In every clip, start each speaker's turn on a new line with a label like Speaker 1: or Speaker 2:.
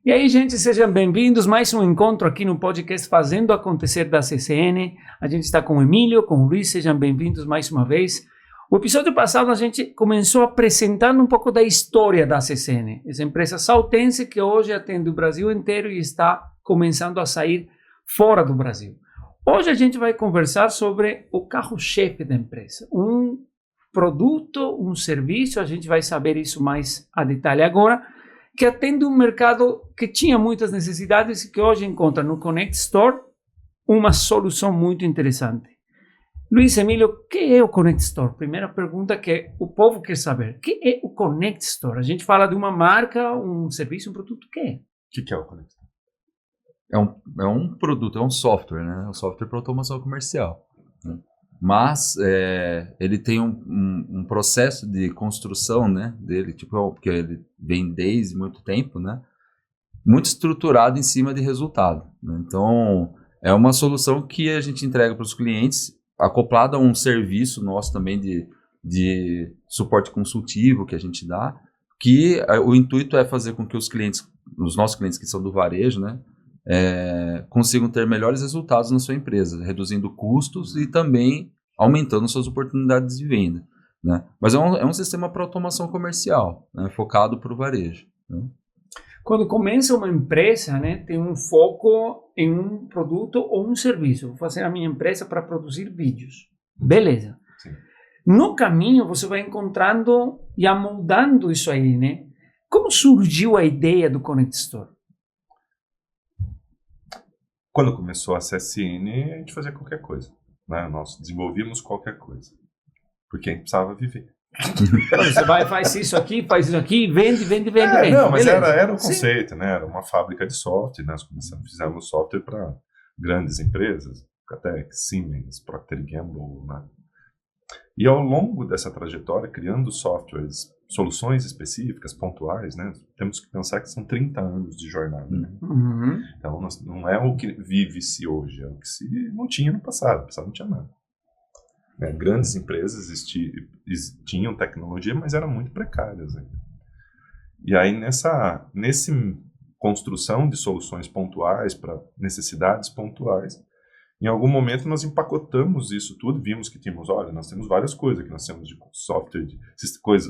Speaker 1: E aí, gente, sejam bem-vindos. Mais um encontro aqui no podcast Fazendo Acontecer da CCN. A gente está com o Emílio, com o Luiz, sejam bem-vindos mais uma vez. O episódio passado a gente começou apresentando um pouco da história da CCN, essa empresa saltense que hoje atende o Brasil inteiro e está começando a sair fora do Brasil. Hoje a gente vai conversar sobre o carro-chefe da empresa, um produto, um serviço, a gente vai saber isso mais a detalhe agora, que atende um mercado que tinha muitas necessidades e que hoje encontra no Connect Store uma solução muito interessante. Luiz Emílio, o que é o Connect Store? Primeira pergunta que o povo quer saber. O que é o Connect Store? A gente fala de uma marca, um serviço, um produto. O que é?
Speaker 2: O que é o Connect Store? É um produto, é um software, né? Um software para automação comercial. Né? Mas ele tem um processo de construção, né, dele, tipo, porque ele vem desde muito tempo, né? Muito estruturado em cima de resultado. Né? Então, é uma solução que a gente entrega para os clientes, acoplado a um serviço nosso também de suporte consultivo que a gente dá, que o intuito é fazer com que os nossos clientes que são do varejo, né, consigam ter melhores resultados na sua empresa, reduzindo custos e também aumentando suas oportunidades de venda. Né? Mas é um sistema para automação comercial, né, focado para o varejo. Né?
Speaker 1: Quando começa uma empresa, né, tem um foco em um produto ou um serviço. Vou fazer a minha empresa para produzir vídeos. Beleza.
Speaker 2: Sim.
Speaker 1: No caminho, você vai encontrando e amoldando isso aí, né? Como surgiu a ideia do Connect Store?
Speaker 3: Quando começou a CSN, a gente fazia qualquer coisa. Né? Nós desenvolvíamos qualquer coisa. Porque a gente precisava viver.
Speaker 1: Você faz isso aqui, vende.
Speaker 3: Não, mas
Speaker 1: beleza.
Speaker 3: era o conceito, né? Era uma fábrica de software, né? Nós fizemos software para grandes empresas, até Siemens, Procter & Gamble, né? E ao longo dessa trajetória, criando softwares, soluções específicas, pontuais, né? Temos que pensar que são 30 anos de jornada, né?
Speaker 1: Uhum.
Speaker 3: Então, não é o que vive-se hoje, é o que se não tinha no passado. No passado não tinha nada. Grandes empresas tinham tecnologia, mas eram muito precárias ainda. E aí, nessa construção de soluções pontuais para necessidades pontuais, em algum momento nós empacotamos isso tudo, vimos que nós temos várias coisas, que nós temos de software,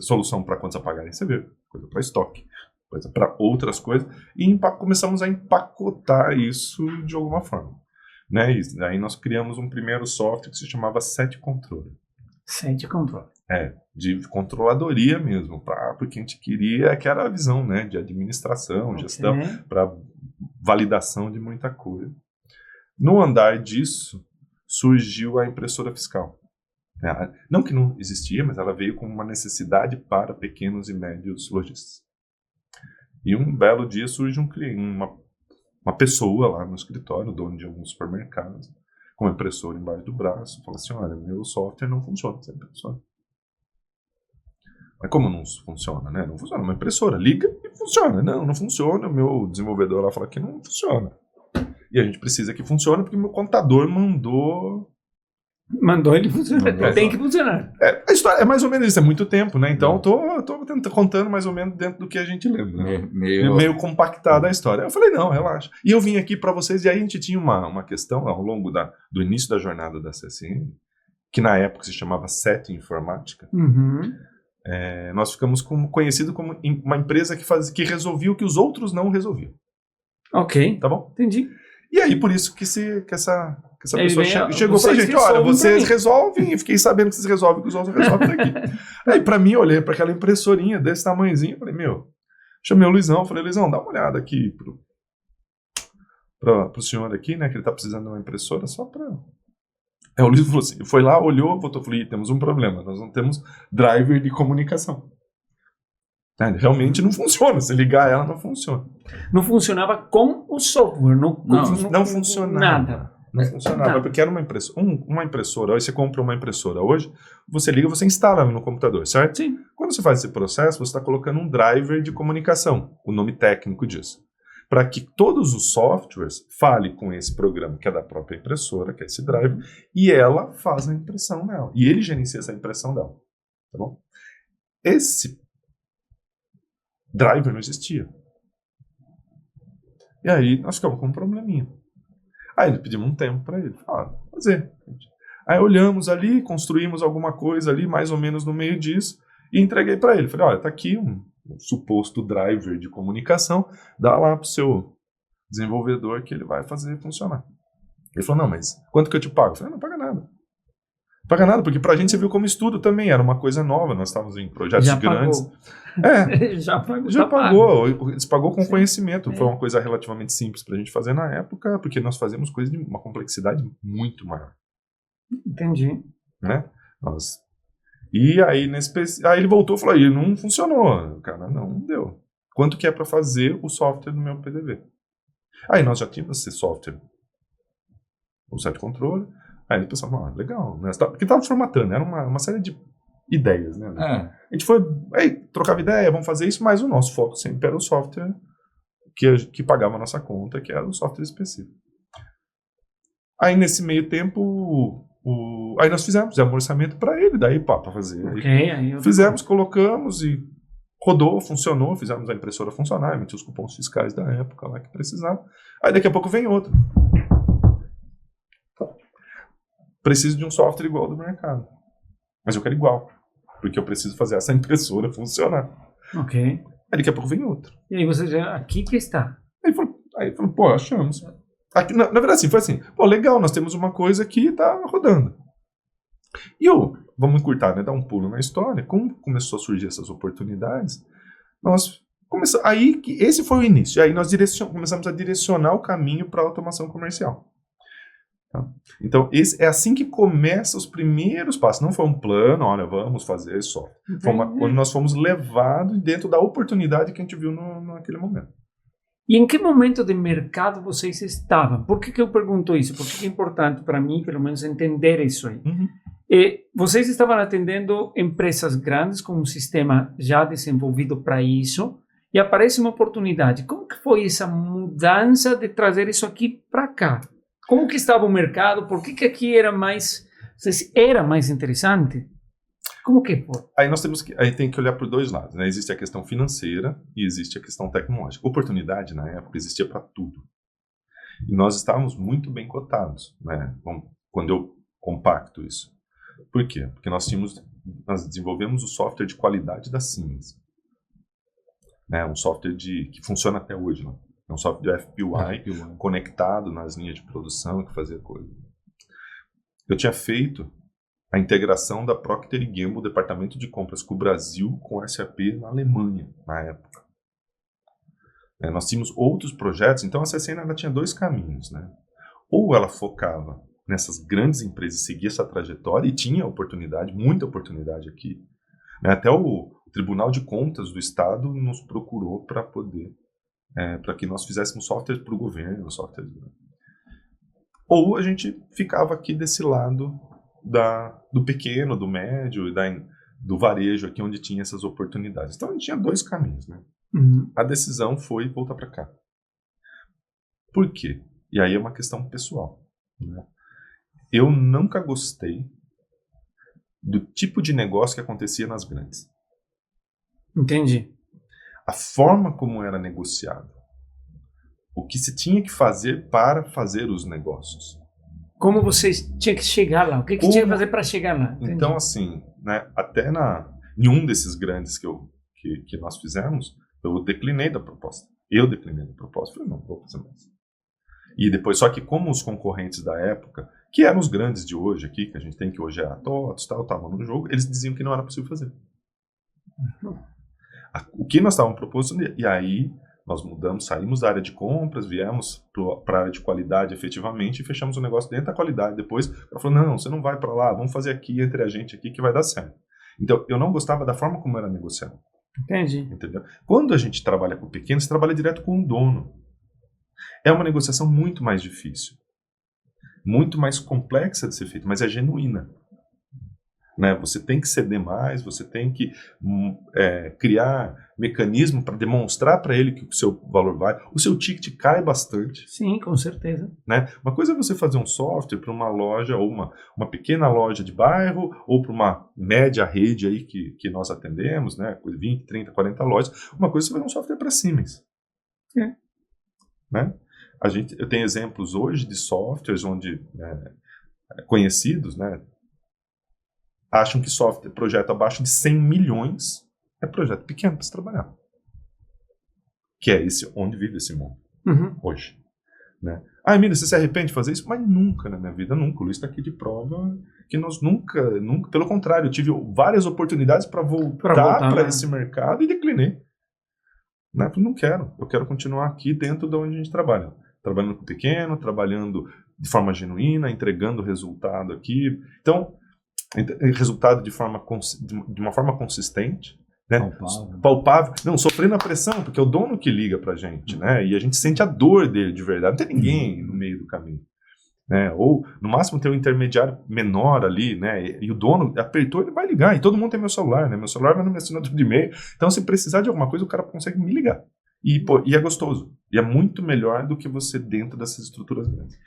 Speaker 3: solução para contas a pagar e receber, coisa para estoque, coisa para outras coisas, e começamos a empacotar isso de alguma forma. Né? E daí nós criamos um primeiro software que se chamava Set Controle.
Speaker 1: Set Controle.
Speaker 3: De controladoria mesmo, porque a gente queria, que era a visão, né, de administração, gestão, para validação de muita coisa. No andar disso, surgiu a impressora fiscal. Não que não existia, mas ela veio com uma necessidade para pequenos e médios lojistas. E um belo dia surge um cliente, uma pessoa lá no escritório, dono de alguns supermercados, com uma impressora embaixo do braço, fala assim, olha, meu software não funciona, essa impressora. Mas como não funciona, né? Não funciona, uma impressora liga e funciona. Não funciona, o meu desenvolvedor lá fala que não funciona. E a gente precisa que funcione porque o meu contador mandou
Speaker 1: ele funcionar, tem que funcionar.
Speaker 3: A história é mais ou menos isso, é muito tempo, né? Então eu tô contando mais ou menos dentro do que a gente lembra. Né? Meio compactada a história. Eu falei, não, relaxa. E eu vim aqui para vocês, e aí a gente tinha uma questão ao longo do início da jornada da CSN, que na época se chamava Set Informática.
Speaker 1: Uhum.
Speaker 3: Nós ficamos conhecidos como uma empresa que resolvia o que os outros não resolviam.
Speaker 1: Ok.
Speaker 3: Tá bom?
Speaker 1: Entendi.
Speaker 3: E aí, por isso que essa pessoa chegou pra gente, olha, vocês resolvem, e fiquei sabendo que vocês resolvem, que os outros resolvem daqui. Aí, pra mim, eu olhei pra aquela impressorinha desse tamanhozinho, falei, chamei o Luizão, falei, Luizão, dá uma olhada aqui pro senhor aqui, né, que ele tá precisando de uma impressora só pra... Aí o Luiz falou assim, foi lá, olhou, voltou, falei, temos um problema, nós não temos driver de comunicação. Realmente não funciona, se ligar ela não funciona.
Speaker 1: Não funcionava com o software,
Speaker 3: não funcionava.
Speaker 1: Nada.
Speaker 3: Não funcionava, porque era uma impressora. Aí você compra uma impressora hoje, você liga, você instala ela no computador, certo?
Speaker 1: Sim.
Speaker 3: Quando você faz esse processo, você está colocando um driver de comunicação, o nome técnico disso, para que todos os softwares falem com esse programa, que é da própria impressora, que é esse driver, e ela faz a impressão dela. E ele gerencia essa impressão dela. Tá bom? Esse driver não existia. E aí nós ficamos com um probleminha. Aí ele pedimos um tempo para ele. Fazer. Aí olhamos ali, construímos alguma coisa ali, mais ou menos no meio disso, e entreguei para ele. Falei, olha, tá aqui um suposto driver de comunicação, dá lá pro seu desenvolvedor que ele vai fazer funcionar. Ele falou, não, mas quanto que eu te pago? Eu falei, não paga nada. Não paga nada, porque pra gente serviu como estudo também, era uma coisa nova, nós estávamos em projetos
Speaker 1: Já
Speaker 3: grandes.
Speaker 1: pagou. Já pagou.
Speaker 3: Já
Speaker 1: tá pago.
Speaker 3: pagou, eles pagou com
Speaker 1: Sim.
Speaker 3: conhecimento, foi uma coisa relativamente simples pra gente fazer na época, porque nós fazíamos coisas de uma complexidade muito maior,
Speaker 1: Entendi.
Speaker 3: né? E aí, aí ele voltou e falou, aí não funcionou, cara, não deu. Quanto que é pra fazer o software do meu PDV? Aí nós já tínhamos esse software, o site controle. Aí ele pensava, legal, né? Porque estava formatando, era uma série de ideias, né? A gente foi, aí trocava ideia, vamos fazer isso, mas o nosso foco sempre era o software que pagava a nossa conta, que era o software específico. Aí nesse meio tempo, aí nós fizemos um orçamento para ele, daí para fazer.
Speaker 1: Aí
Speaker 3: fizemos, colocamos e rodou, funcionou, fizemos a impressora funcionar, emitiu os cupons fiscais da época lá que precisava. Aí daqui a pouco vem outro. Preciso de um software igual ao do mercado. Mas eu quero igual. Porque eu preciso fazer essa impressora funcionar.
Speaker 1: Ok.
Speaker 3: Aí daqui a pouco vem outro.
Speaker 1: E aí você já, aqui que está.
Speaker 3: Aí falou, pô, achamos. Aqui, na verdade, assim, foi assim, pô, legal, nós temos uma coisa que tá rodando. E vamos encurtar, né, dar um pulo na história, como começou a surgir essas oportunidades, nós começamos, aí, esse foi o início, aí nós começamos a direcionar o caminho para a automação comercial. Tá? Então, é assim que começam os primeiros passos. Não foi um plano, olha, vamos fazer só. Foi quando nós fomos levados dentro da oportunidade que a gente viu naquele momento.
Speaker 1: E em que momento de mercado vocês estavam? Por que eu pergunto isso? Por que é importante para mim, pelo menos, entender isso aí?
Speaker 3: Uhum.
Speaker 1: Vocês estavam atendendo empresas grandes com um sistema já desenvolvido para isso e aparece uma oportunidade. Como que foi essa mudança de trazer isso aqui para cá? Como que estava o mercado? Por que aqui era mais interessante? Como que foi?
Speaker 3: Aí tem que olhar por dois lados, né? Existe a questão financeira e existe a questão tecnológica. Oportunidade, na época, existia para tudo. E nós estávamos muito bem cotados, né? Quando eu compacto isso. Por quê? Porque nós desenvolvemos o software de qualidade da Siemens. Né? Um software que funciona até hoje, né? É um software de FPY conectado nas linhas de produção que fazia coisa. Eu tinha feito a integração da Procter & Gamble, departamento de compras com o Brasil, com o SAP na Alemanha, na época. Nós tínhamos outros projetos, então a CCN ela tinha dois caminhos. Né? Ou ela focava nessas grandes empresas, seguia essa trajetória, e tinha oportunidade, muita oportunidade aqui. Né? Até o Tribunal de Contas do Estado nos procurou para poder para que nós fizéssemos software para o governo, software. Ou a gente ficava aqui desse lado do pequeno, do médio e do varejo, aqui onde tinha essas oportunidades. Então a gente tinha dois caminhos. Né?
Speaker 1: Uhum.
Speaker 3: A decisão foi voltar para cá. Por quê? E aí é uma questão pessoal. Né? Eu nunca gostei do tipo de negócio que acontecia nas grandes.
Speaker 1: Entendi.
Speaker 3: A forma como era negociado. O que se tinha que fazer para fazer os negócios.
Speaker 1: Como vocês tinham que chegar lá? O que tinha que fazer para chegar lá? Entendi.
Speaker 3: Então, assim, né, até em um desses grandes que nós fizemos, eu declinei da proposta. Falei, não vou fazer mais. E depois, só que como os concorrentes da época, que eram os grandes de hoje aqui, que a gente tem que hoje é a TOTS, estavam no jogo, eles diziam que não era possível fazer. O que nós estávamos propondo, e aí nós mudamos, saímos da área de compras, viemos para a área de qualidade efetivamente e fechamos o negócio dentro da qualidade. Depois ela falou, não, você não vai para lá, vamos fazer aqui entre a gente aqui que vai dar certo. Então eu não gostava da forma como era negociado.
Speaker 1: Entendi.
Speaker 3: Entendeu? Quando a gente trabalha com pequeno, você trabalha direto com o dono. É uma negociação muito mais difícil, muito mais complexa de ser feita, mas é genuína. Né? Você tem que ceder mais, você tem que criar mecanismo para demonstrar para ele que o seu valor vai. O seu ticket cai bastante.
Speaker 1: Sim, com certeza.
Speaker 3: Né? Uma coisa é você fazer um software para uma loja, ou uma pequena loja de bairro, ou para uma média rede aí que nós atendemos, né? 20, 30, 40 lojas. Uma coisa é você fazer um software para Siemens. né? Eu tenho exemplos hoje de softwares onde conhecidos, né, acham que projeto abaixo de 100 milhões é projeto pequeno para se trabalhar. Que é onde vive esse mundo hoje. Né? Emílio, você se arrepende de fazer isso? Mas nunca na minha vida, nunca. O Luiz está aqui de prova que nós nunca, pelo contrário, eu tive várias oportunidades para voltar para esse mercado e declinei. Né? Não quero, eu quero continuar aqui dentro de onde a gente trabalha. Trabalhando com pequeno, trabalhando de forma genuína, entregando resultado aqui. Então, resultado de uma forma consistente, né? Palpável. Não, sofrendo a pressão, porque é o dono que liga pra gente, né? E a gente sente a dor dele de verdade. Não tem ninguém no meio do caminho. Né? Ou, no máximo, tem um intermediário menor ali, né? E o dono apertou, ele vai ligar. E todo mundo tem meu celular, né? Meu celular vai no meu assinatura de e-mail. Então, se precisar de alguma coisa, o cara consegue me ligar. E é gostoso. E é muito melhor do que você dentro dessas estruturas grandes.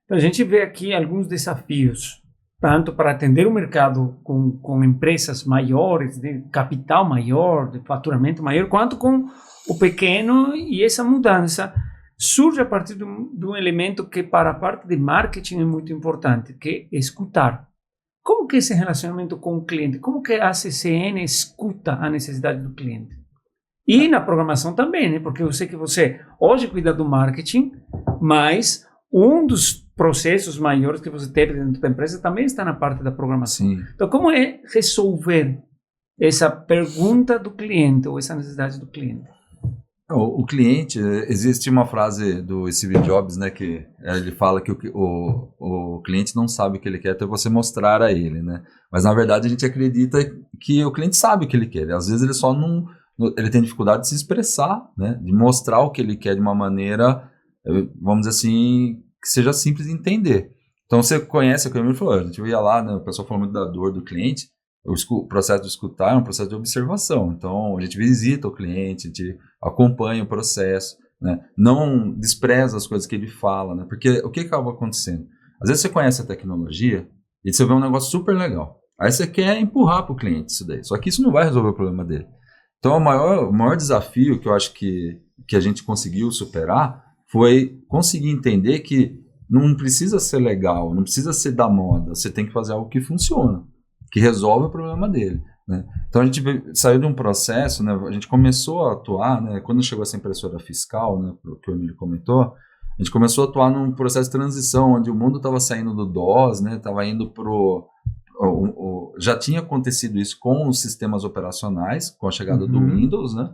Speaker 1: Então, a gente vê aqui alguns desafios, tanto para atender o mercado com empresas maiores, de capital maior, de faturamento maior, quanto com o pequeno, e essa mudança surge a partir de um elemento que para a parte de marketing é muito importante, que é escutar. Como que é esse relacionamento com o cliente? Como que a CCN escuta a necessidade do cliente? E na programação também, né? Porque eu sei que você hoje cuida do marketing, mas um dos processos maiores que você teve dentro da empresa também está na parte da programação.
Speaker 2: Sim.
Speaker 1: Então, como é resolver essa pergunta do cliente ou essa necessidade do cliente?
Speaker 2: O cliente, existe uma frase do Steve Jobs, né, que ele fala que o cliente não sabe o que ele quer até você mostrar a ele, né? Mas na verdade a gente acredita que o cliente sabe o que ele quer. Às vezes ele só não, ele tem dificuldade de se expressar, né, de mostrar o que ele quer de uma maneira, vamos dizer assim, que seja simples de entender. Então você conhece, como ele falou, a gente ia lá, né, o pessoal falou muito da dor do cliente. O processo de escutar é um processo de observação. Então, a gente visita o cliente, a gente acompanha o processo, né? Não despreza as coisas que ele fala, né? Porque o que acaba acontecendo? Às vezes você conhece a tecnologia e você vê um negócio super legal. Aí você quer empurrar para o cliente isso daí. Só que isso não vai resolver o problema dele. Então, o maior desafio que eu acho que a gente conseguiu superar foi conseguir entender que não precisa ser legal, não precisa ser da moda. Você tem que fazer algo que funciona, que resolve o problema dele, né? Então a gente saiu de um processo, né? A gente começou a atuar, né? Quando chegou essa impressora fiscal, né, que o Emílio comentou, a gente começou a atuar num processo de transição, onde o mundo estava saindo do DOS, né? Estava indo já tinha acontecido isso com os sistemas operacionais, com a chegada do Windows, né?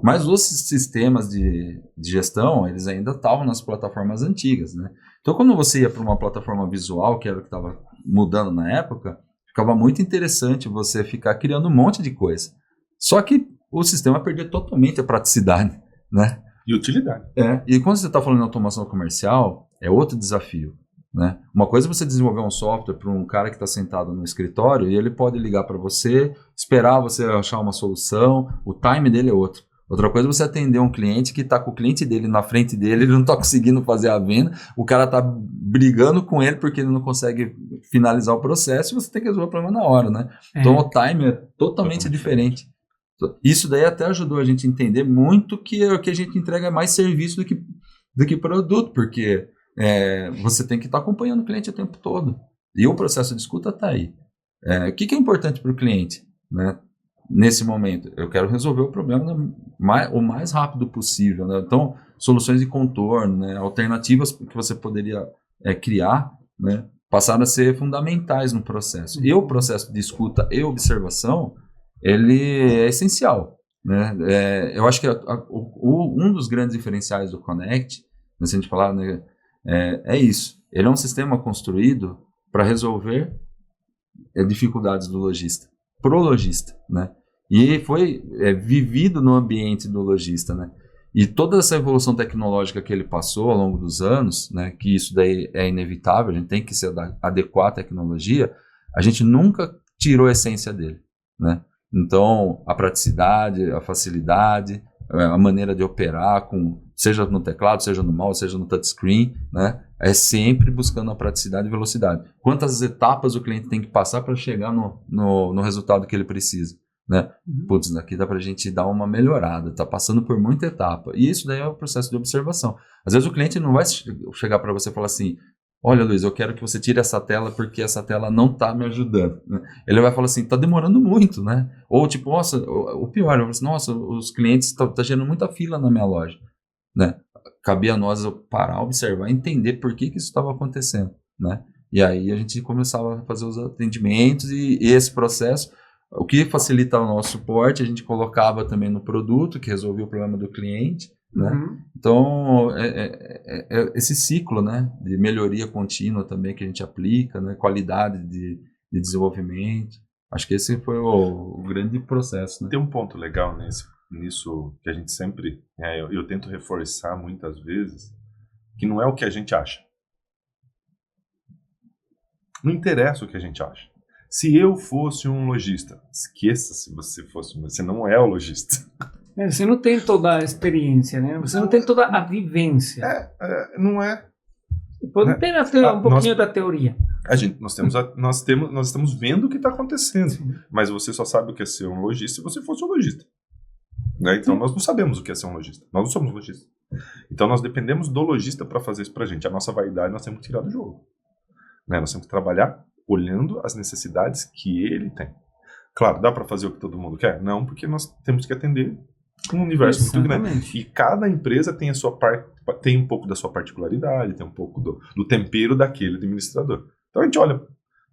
Speaker 2: Mas os sistemas de gestão, eles ainda estavam nas plataformas antigas, né? Então quando você ia para uma plataforma visual, que era o que estava mudando na época, ficava muito interessante você ficar criando um monte de coisa. Só que o sistema perdia totalmente a praticidade, né?
Speaker 3: E utilidade.
Speaker 2: E quando você está falando de automação comercial, é outro desafio, né? Uma coisa é você desenvolver um software para um cara que está sentado no escritório e ele pode ligar para você, esperar você achar uma solução, o time dele é outro. Outra coisa é você atender um cliente que está com o cliente dele na frente dele, ele não está conseguindo fazer a venda, o cara está brigando com ele porque ele não consegue finalizar o processo e você tem que resolver o problema na hora, né? Então o time é totalmente diferente. Isso daí até ajudou a gente a entender muito que o que a gente entrega é mais serviço do que produto, porque você tem que estar acompanhando o cliente o tempo todo. E o processo de escuta está aí. O que é importante para o cliente, né? Nesse momento, eu quero resolver o problema o mais rápido possível, né? Então, soluções de contorno, né? Alternativas que você poderia criar, né? Passaram a ser fundamentais no processo. E o processo de escuta e observação, ele é essencial, né? Eu acho que um dos grandes diferenciais do Connect, né, se a gente falar, né, é isso. Ele é um sistema construído para resolver dificuldades do lojista, pro lojista, né? E foi vivido no ambiente do lojista, né? E toda essa evolução tecnológica que ele passou ao longo dos anos, né, que isso daí é inevitável, a gente tem que se adequar à tecnologia, a gente nunca tirou a essência dele, né? Então, a praticidade, a facilidade, a maneira de operar, seja no teclado, seja no mouse, seja no touchscreen, né? É sempre buscando a praticidade e velocidade. Quantas etapas o cliente tem que passar para chegar no resultado que ele precisa, né? Putz, daqui dá pra gente dar uma melhorada, tá passando por muita etapa. E isso daí é o processo de observação. Às vezes o cliente não vai chegar para você e falar assim, olha, Luiz, eu quero que você tire essa tela porque essa tela não tá me ajudando, né? Ele vai falar assim, tá demorando muito, né? Ou tipo, nossa, o pior, ele vai falar assim, nossa, os clientes tá gerando muita fila na minha loja, né? Cabia a nós parar, observar, entender por que isso estava acontecendo, né? E aí a gente começava a fazer os atendimentos e esse processo, o que facilita o nosso suporte, a gente colocava também no produto, que resolvia o problema do cliente, né? Então, esse ciclo, né, de melhoria contínua também que a gente aplica, né, qualidade de desenvolvimento, acho que esse foi o grande processo, né?
Speaker 3: Tem um ponto legal nisso que a gente sempre, eu tento reforçar muitas vezes, que não é o que a gente acha. Não interessa o que a gente acha. Se eu fosse um lojista, esqueça se você fosse, você não é o lojista.
Speaker 1: Você não tem toda a experiência, né? Você não tem toda a vivência.
Speaker 3: Não é.
Speaker 1: Pode ter um pouquinho da teoria.
Speaker 3: Nós estamos vendo o que está acontecendo. Sim. Mas você só sabe o que é ser um lojista se você fosse um lojista. Né? Então nós não sabemos o que é ser um lojista. Nós não somos lojistas. Então nós dependemos do lojista para fazer isso para a gente. A nossa vaidade nós temos que tirar do jogo. Né? Nós temos que trabalhar olhando as necessidades que ele tem. Claro, dá para fazer o que todo mundo quer? Não, porque nós temos que atender um universo muito grande. E cada empresa tem a sua tem um pouco da sua particularidade, tem um pouco do tempero daquele administrador. Então a gente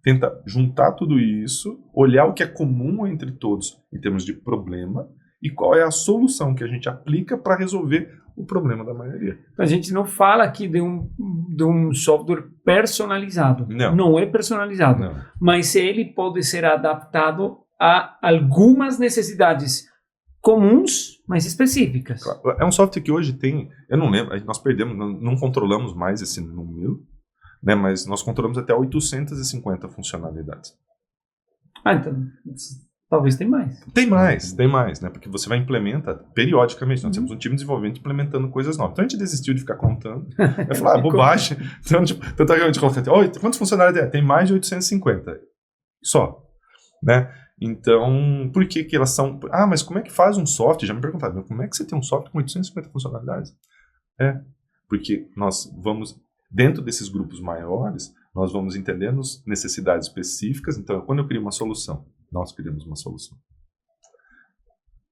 Speaker 3: tenta juntar tudo isso, olhar o que é comum entre todos em termos de problema e qual é a solução que a gente aplica para resolver o problema da maioria.
Speaker 1: A gente não fala aqui de um software personalizado. Não é personalizado. Não. Mas ele pode ser adaptado a algumas necessidades comuns, mas específicas.
Speaker 3: Claro. É um software que hoje tem, eu não lembro, nós perdemos, não controlamos mais esse número, né, mas nós controlamos até 850 funcionalidades.
Speaker 1: Então, talvez tem mais.
Speaker 3: Tem mais, né, porque você vai implementar periodicamente. Nós temos um time de desenvolvimento implementando coisas novas. Então a gente desistiu de ficar contando. Eu falei, bobagem. Então, tanto é que a gente coloca, quantas funcionalidades tem? Tem mais de 850. Só, né? Então, por que elas são... mas como é que faz um software? Já me perguntaram, como é que você tem um software com 850 funcionalidades? Porque nós vamos, dentro desses grupos maiores, nós vamos entendendo necessidades específicas. Então, quando eu crio uma solução, nós criamos uma solução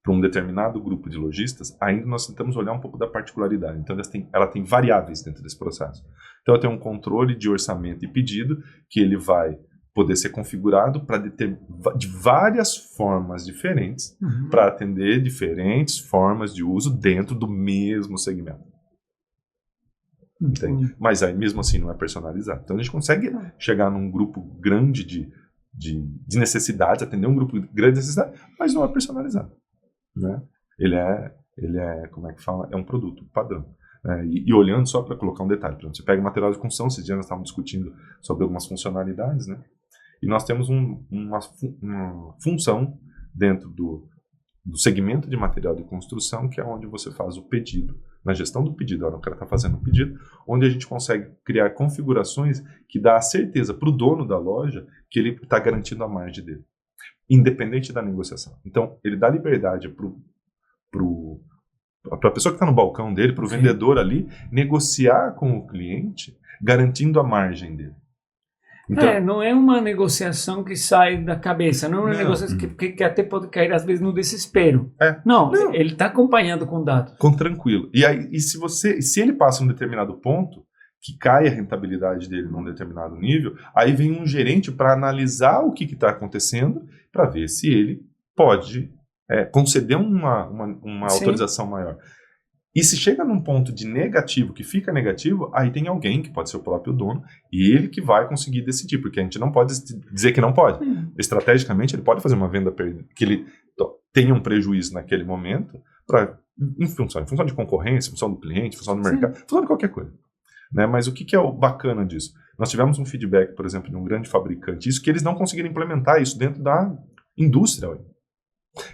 Speaker 3: para um determinado grupo de lojistas, ainda nós tentamos olhar um pouco da particularidade. Então, ela tem variáveis dentro desse processo. Então, eu tenho um controle de orçamento e pedido que ele vai poder ser configurado de várias formas diferentes para atender diferentes formas de uso dentro do mesmo segmento. Entende? Mas aí mesmo assim não é personalizado. Então a gente consegue chegar num grupo grande de necessidades, atender um grupo grande de necessidades, mas não é personalizado. Né? Ele é, como é que fala? É um produto padrão. E olhando só para colocar um detalhe, por exemplo, você pega material de construção, esses dias nós estávamos discutindo sobre algumas funcionalidades, né? E nós temos uma função dentro do segmento de material de construção, que é onde você faz o pedido, na gestão do pedido, o cara está fazendo o pedido, onde a gente consegue criar configurações que dá a certeza para o dono da loja que ele está garantindo a margem dele, independente da negociação. Então, ele dá liberdade para a pessoa que está no balcão dele, para o vendedor ali, negociar com o cliente, garantindo a margem dele.
Speaker 1: Então, não é uma negociação que sai da cabeça, não é uma negociação que até pode cair às vezes no desespero. Não, ele está acompanhando com dados.
Speaker 3: Com tranquilo. E aí, se ele passa um determinado ponto, que cai a rentabilidade dele num determinado nível, aí vem um gerente para analisar o que está acontecendo, para ver se ele pode conceder uma autorização maior. E se chega num ponto de negativo, que fica negativo, aí tem alguém, que pode ser o próprio dono, e ele que vai conseguir decidir, porque a gente não pode dizer que não pode. Estrategicamente, ele pode fazer uma venda que ele tenha um prejuízo naquele momento, em função de concorrência, em função do cliente, em função do mercado, em função de qualquer coisa. Né? Mas o que é o bacana disso? Nós tivemos um feedback, por exemplo, de um grande fabricante, isso que eles não conseguiram implementar isso dentro da indústria.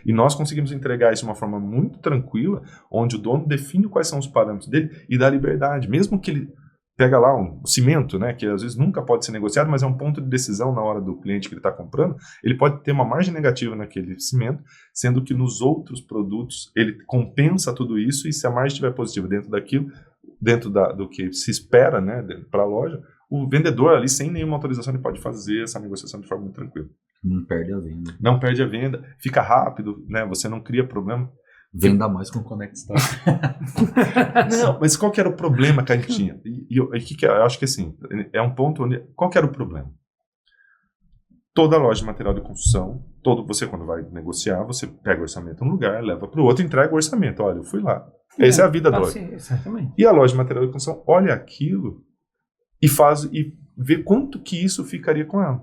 Speaker 3: E nós conseguimos entregar isso de uma forma muito tranquila, onde o dono define quais são os parâmetros dele e dá liberdade. Mesmo que ele Pega lá um cimento, né, que às vezes nunca pode ser negociado, mas é um ponto de decisão na hora do cliente que ele está comprando. Ele pode ter uma margem negativa naquele cimento, sendo que nos outros produtos ele compensa tudo isso, e se a margem estiver positiva dentro daquilo, dentro do que se espera, né, para a loja, o vendedor ali, sem nenhuma autorização, ele pode fazer essa negociação de forma muito tranquila.
Speaker 2: Não perde a venda.
Speaker 3: Não perde a venda, fica rápido, né, você não cria problema.
Speaker 2: Venda mais com o Connect Store.
Speaker 3: Não, mas qual que era o problema que a gente tinha? Eu acho que assim, é um ponto onde... Qual que era o problema? Toda loja de material de construção, você quando vai negociar, você pega o orçamento num lugar, leva para o outro e entrega o orçamento. Olha, eu fui lá. Essa é a vida da loja.
Speaker 1: Exatamente.
Speaker 3: E a loja de material de construção olha aquilo e vê quanto que isso ficaria com ela.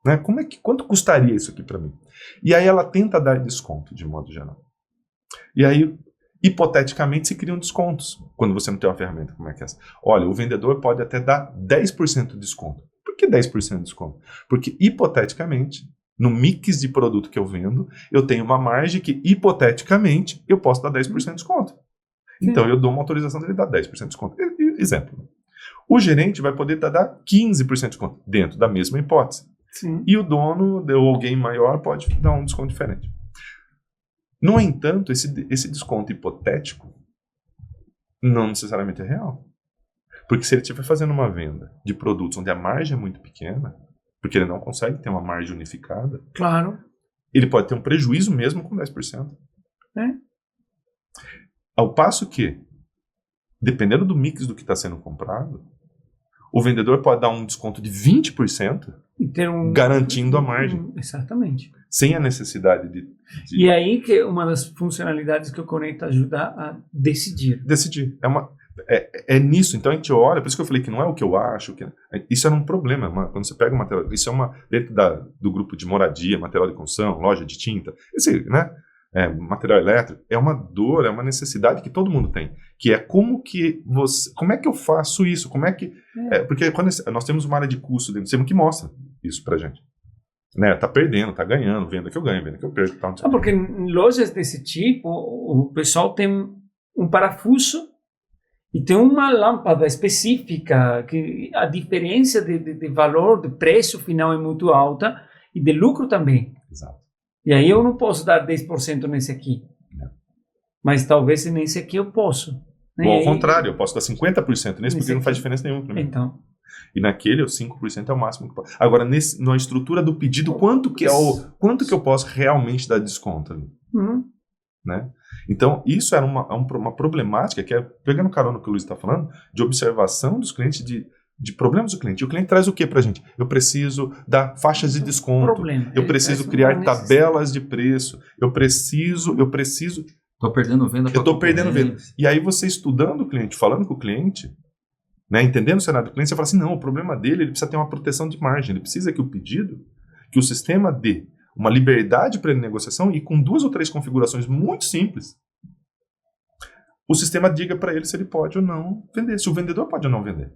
Speaker 3: Né? Quanto custaria isso aqui para mim? E aí ela tenta dar desconto, de modo geral. E aí, hipoteticamente, se criam descontos quando você não tem uma ferramenta como é que é essa. Olha, o vendedor pode até dar 10% de desconto. Por que 10% de desconto? Porque, hipoteticamente, no mix de produto que eu vendo, eu tenho uma margem que, hipoteticamente, eu posso dar 10% de desconto. Então, eu dou uma autorização dele dar 10% de desconto. Exemplo. O gerente vai poder dar 15% de desconto, dentro da mesma hipótese.
Speaker 1: Sim.
Speaker 3: E o dono, ou alguém maior, pode dar um desconto diferente. No entanto, esse desconto hipotético não necessariamente é real. Porque se ele estiver fazendo uma venda de produtos onde a margem é muito pequena, porque ele não consegue ter uma margem unificada,
Speaker 1: claro,
Speaker 3: ele pode ter um prejuízo mesmo com 10%. Ao passo que, dependendo do mix do que está sendo comprado, o vendedor pode dar um desconto de 20%
Speaker 1: e ter
Speaker 3: garantindo a margem.
Speaker 1: Exatamente.
Speaker 3: Sem a necessidade de...
Speaker 1: E aí que é uma das funcionalidades que o Connect ajuda a decidir.
Speaker 3: Decidir. É nisso. Então a gente olha, por isso que eu falei que não é o que eu acho. Isso era um problema. Quando você pega o material... Isso é dentro do grupo de moradia, material de construção, loja de tinta, material elétrico, é uma dor, é uma necessidade que todo mundo tem. Que é como é que eu faço isso? Porque quando nós temos uma área de custo dentro do sistema que mostra isso pra gente. Né, tá perdendo, tá ganhando, venda que eu ganho, venda que eu perco.
Speaker 1: Porque em lojas desse tipo, o pessoal tem um parafuso e tem uma lâmpada específica, que a diferença de valor, de preço final é muito alta e de lucro também.
Speaker 3: Exato.
Speaker 1: E aí eu não posso dar 10% nesse aqui. Não. Mas talvez nesse aqui eu posso.
Speaker 3: Ou ao contrário, eu posso dar 50% nesse porque não faz diferença nenhuma para mim.
Speaker 1: Então...
Speaker 3: E naquele, os 5% é o máximo que posso. Agora, na estrutura do pedido, quanto que eu posso realmente dar desconto ali? Né? Então, isso era uma problemática, que é, pegando carona no que o Luiz está falando, de observação dos clientes, de problemas do cliente. E o cliente traz o que para a gente? Eu preciso dar faixas de desconto. Eu preciso criar tabelas de preço. Eu preciso...
Speaker 2: Estou perdendo venda.
Speaker 3: Eu estou perdendo venda. E aí você estudando o cliente, falando com o cliente... Né, entendendo o cenário do cliente, você fala assim, não, o problema dele, ele precisa ter uma proteção de margem, ele precisa que o sistema dê uma liberdade para ele negociação e com 2 ou 3 configurações muito simples, o sistema diga para ele se ele pode ou não vender, se o vendedor pode ou não vender.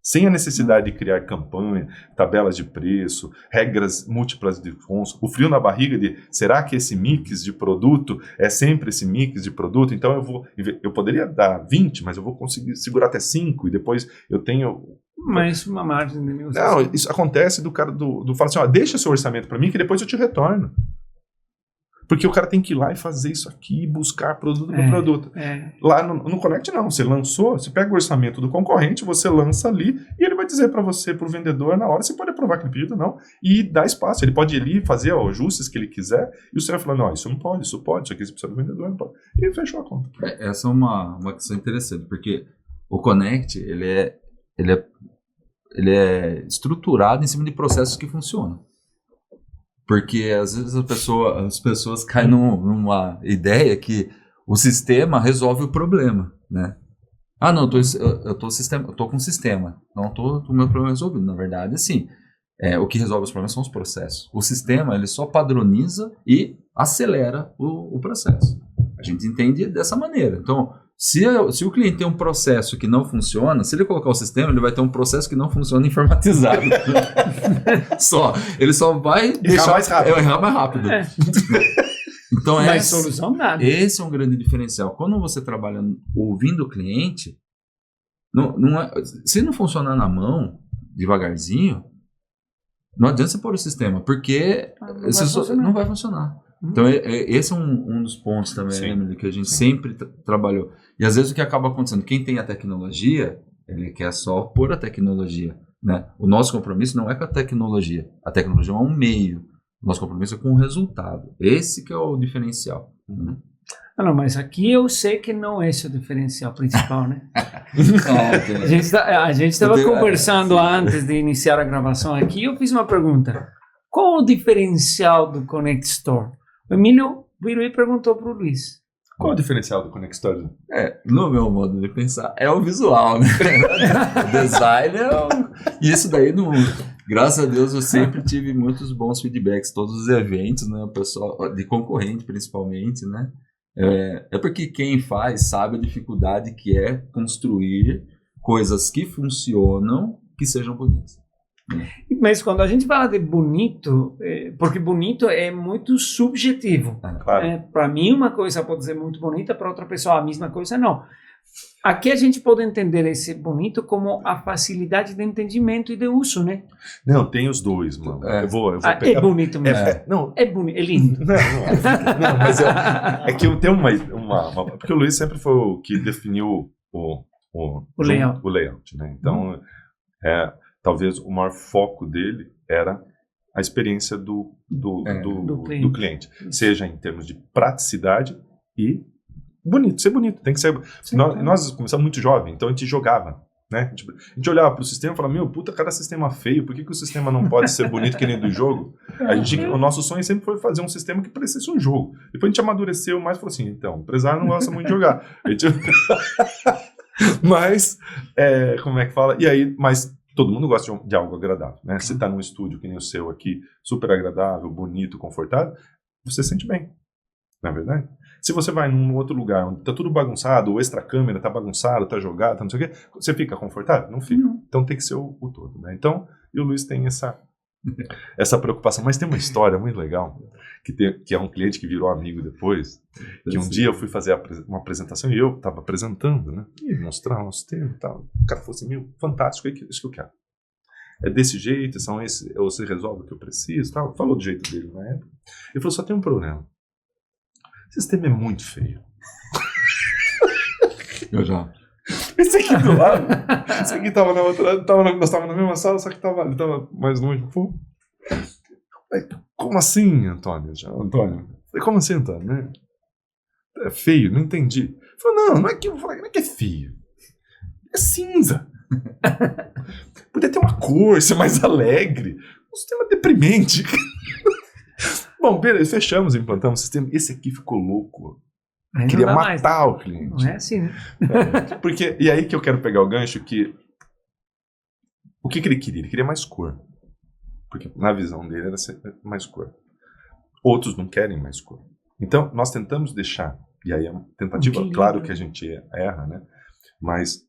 Speaker 3: Sem a necessidade de criar campanha, tabelas de preço, regras múltiplas de descontos, o frio na barriga de, será que esse mix de produto é sempre esse mix de produto? Então eu poderia dar 20, mas eu vou conseguir segurar até 5 e depois eu tenho...
Speaker 1: Mas uma margem de negociação.
Speaker 3: Não, isso acontece do cara fala assim, deixa seu orçamento para mim que depois eu te retorno. Porque o cara tem que ir lá e fazer isso aqui, buscar produto por produto. Lá no Connect não, você pega o orçamento do concorrente, você lança ali e ele vai dizer para você, para o vendedor, na hora, você pode aprovar aquele pedido ou não, e dá espaço. Ele pode ir ali fazer ajustes que ele quiser, e você vai falando, não, isso não pode, isso pode, isso aqui você precisa do vendedor, não pode. E fechou a conta.
Speaker 2: Essa é uma questão interessante, porque o Connect, ele é estruturado em cima de processos que funcionam. Porque às vezes as pessoas caem numa ideia que o sistema resolve o problema, né? Ah, não, eu tô com um sistema, não tô com o meu problema resolvido. Na verdade, assim, o que resolve os problemas são os processos. O sistema, ele só padroniza e acelera o processo. A gente entende dessa maneira. Então, se o cliente tem um processo que não funciona, se ele colocar o sistema, ele vai ter um processo que não funciona informatizado. Ele só vai errar mais rápido. Então,
Speaker 1: solução nada.
Speaker 2: Esse é um grande diferencial. Quando você trabalha ouvindo o cliente, Se não funcionar na mão, devagarzinho, não adianta você pôr o sistema, porque não vai funcionar. Então, esse é um dos pontos também, Emily, que a gente sempre trabalhou. E às vezes o que acaba acontecendo, quem tem a tecnologia, ele quer só pôr a tecnologia, né? O nosso compromisso não é com a tecnologia é um meio. O nosso compromisso é com o resultado. Esse que é o diferencial.
Speaker 1: Não, mas aqui eu sei que não é esse o diferencial principal, né? A gente estava conversando antes de iniciar a gravação aqui, eu fiz uma pergunta. Qual o diferencial do Connect Store? O Emílio virou e perguntou para o Luiz.
Speaker 3: Qual o diferencial do Connect Store?
Speaker 2: No meu modo de pensar, é o visual, né? O design E isso daí, graças a Deus, eu sempre tive muitos bons feedbacks, todos os eventos, né? O pessoal, de concorrente principalmente, né? É porque quem faz sabe a dificuldade que é construir coisas que funcionam, que sejam bonitas.
Speaker 1: Mas quando a gente fala de bonito, porque bonito é muito subjetivo.
Speaker 3: Claro.
Speaker 1: Para mim uma coisa pode ser muito bonita, para outra pessoa a mesma coisa não. Aqui a gente pode entender esse bonito como a facilidade de entendimento e de uso, né?
Speaker 3: Não, tem os dois, mano. Eu vou pegar...
Speaker 1: É bonito mesmo. É bonito, é lindo.
Speaker 3: Não, mas é que eu tenho uma... Porque o Luiz sempre foi o que definiu o layout, né? Então, talvez o maior foco dele era a experiência do cliente. Seja em termos de praticidade e ser bonito. Tem que ser. Nós começamos muito jovem, então a gente jogava, né? A gente olhava para o sistema e falava, puta, cada sistema feio, por que o sistema não pode ser bonito que nem do jogo? O nosso sonho sempre foi fazer um sistema que parecesse um jogo. Depois a gente amadureceu mais e falou assim, então, o empresário não gosta muito de jogar. Mas, como é que fala? E aí, mas todo mundo gosta de algo agradável, né? Se está num estúdio que nem o seu aqui, super agradável, bonito, confortável, você se sente bem, não é verdade? Se você vai num outro lugar onde está tudo bagunçado, o extra câmera está bagunçado, está jogado, não sei o quê, você fica confortável? Não fica. Então tem que ser o todo, né? Então, e o Luiz tem essa preocupação. Mas tem uma história muito legal, que é um cliente que virou amigo depois, que um dia eu fui fazer uma apresentação e eu estava apresentando, né? E mostrar o sistema e tal. O cara falou assim, fantástico, é isso que eu quero. É desse jeito, você resolve o que eu preciso, tal. Falou do jeito dele na época. Ele falou, só tem um problema. O sistema é muito feio.
Speaker 2: Eu já.
Speaker 3: Esse aqui do lado. Esse aqui tava na outra. Nós estávamos na mesma sala, só que ele tava mais longe. Como assim, Antônio? Como assim, Antônio? Né? É feio, não entendi. Ele falou, não é que é feio. É cinza. Podia ter uma cor, ser mais alegre. Um sistema deprimente. Bom, beleza, fechamos, implantamos o sistema. Esse aqui ficou louco. Queria matar o cliente.
Speaker 1: Não é assim, né?
Speaker 3: Porque, e aí que eu quero pegar o gancho que... O que ele queria? Ele queria mais cor. Porque na visão dele era ser mais cor. Outros não querem mais cor. Então, nós tentamos deixar... E aí é uma tentativa, claro que a gente erra, né? Mas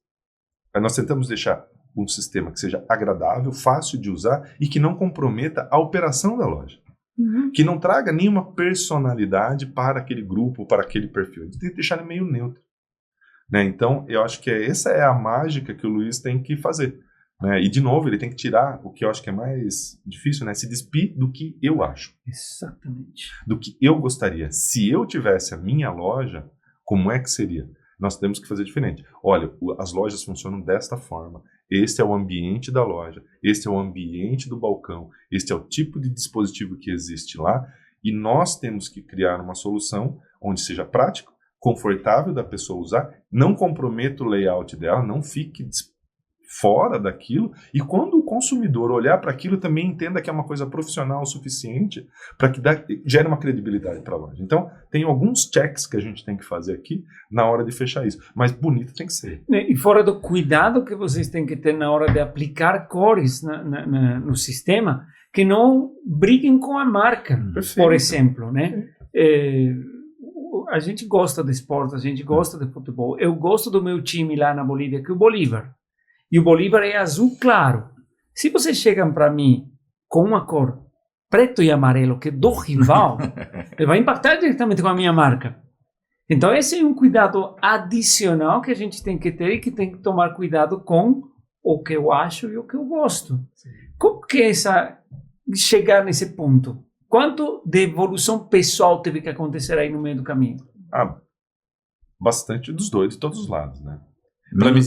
Speaker 3: nós tentamos deixar um sistema que seja agradável, fácil de usar e que não comprometa a operação da loja. Que não traga nenhuma personalidade para aquele grupo, para aquele perfil. A gente tem que deixar ele meio neutro. Né? Então, eu acho que essa é a mágica que o Luiz tem que fazer. Né? E, de novo, ele tem que tirar o que eu acho que é mais difícil, né? Se despir do que eu acho.
Speaker 1: Exatamente.
Speaker 3: Do que eu gostaria. Se eu tivesse a minha loja, como é que seria? Nós temos que fazer diferente. Olha, as lojas funcionam desta forma. Este é o ambiente da loja, este é o ambiente do balcão, este é o tipo de dispositivo que existe lá, e nós temos que criar uma solução onde seja prático, confortável da pessoa usar, não comprometa o layout dela, não fique fora daquilo, e quando o consumidor olhar para aquilo, também entenda que é uma coisa profissional o suficiente para que gere uma credibilidade para a loja. Então, tem alguns checks que a gente tem que fazer aqui na hora de fechar isso, mas bonito tem que ser.
Speaker 1: E fora do cuidado que vocês têm que ter na hora de aplicar cores no sistema, que não briguem com a marca, por exemplo, né? A gente gosta de esporte, a gente gosta de futebol. Eu gosto do meu time lá na Bolívia, que é o Bolívar. E o Bolívar é azul claro. Se vocês chegam para mim com uma cor preto e amarelo, que é do rival, ele vai impactar diretamente com a minha marca. Então, esse é um cuidado adicional que a gente tem que ter e que tem que tomar cuidado com o que eu acho e o que eu gosto. Como que é chegar nesse ponto? Quanto de evolução pessoal teve que acontecer aí no meio do caminho?
Speaker 3: Bastante dos dois, de todos os lados, né? Para mim,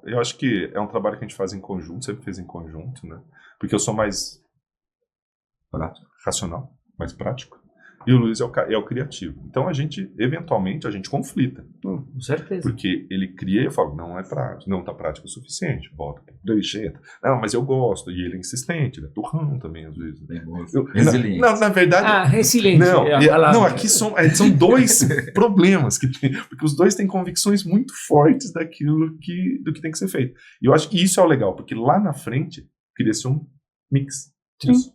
Speaker 3: eu acho que é um trabalho que a gente faz em conjunto, sempre fez em conjunto, né? Porque eu sou mais racional, mais prático. E o Luiz é o criativo. Então, eventualmente, a gente conflita.
Speaker 1: Com certeza.
Speaker 3: Porque ele cria e eu falo, não é prático, não está prático o suficiente, volta para o entra. Não, mas eu gosto. E ele é insistente, ele é turrão também, às vezes.
Speaker 2: Resiliente.
Speaker 3: Na verdade...
Speaker 1: resiliente.
Speaker 3: Não, aqui são dois problemas que tem, porque os dois têm convicções muito fortes do que tem que ser feito. E eu acho que isso é o legal, porque lá na frente, queria ser um mix disso.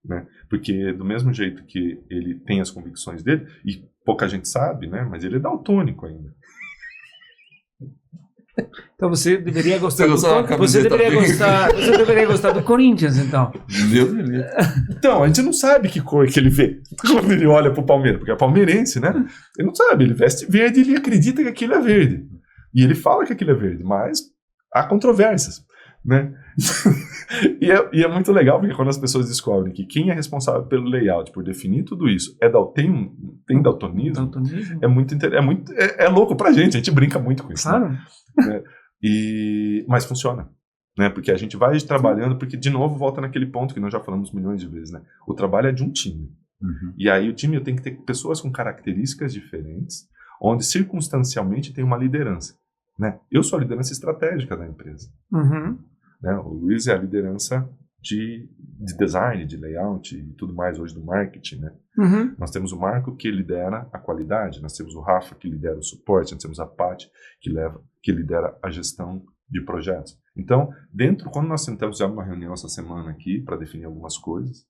Speaker 3: Né? Porque do mesmo jeito que ele tem as convicções dele, e pouca gente sabe, né? Mas ele é daltônico ainda.
Speaker 1: Então você deveria gostar você deveria gostar do Corinthians, então.
Speaker 2: Deus me livre.
Speaker 3: Então, a gente não sabe que cor que ele vê quando ele olha pro Palmeiras, porque é palmeirense, né? Ele não sabe, ele veste verde e ele acredita que aquilo é verde. E ele fala que aquilo é verde, mas há controvérsias. Né? e é muito legal porque quando as pessoas descobrem que quem é responsável pelo layout, por definir tudo isso, tem daltonismo, é louco pra gente, a gente brinca muito com isso.
Speaker 1: Claro.
Speaker 3: Né? Mas funciona, né? Porque a gente vai trabalhando, porque de novo volta naquele ponto que nós já falamos milhões de vezes, né? O trabalho é de um time. E aí o time tem que ter pessoas com características diferentes, onde circunstancialmente tem uma liderança. Né? Eu sou a liderança estratégica da empresa. Né? O Luiz é a liderança de design, de layout e tudo mais hoje do marketing. Né? Nós temos o Marco que lidera a qualidade, nós temos o Rafa que lidera o suporte, nós temos a Paty que lidera a gestão de projetos. Então, quando nós sentamos já uma reunião essa semana aqui para definir algumas coisas,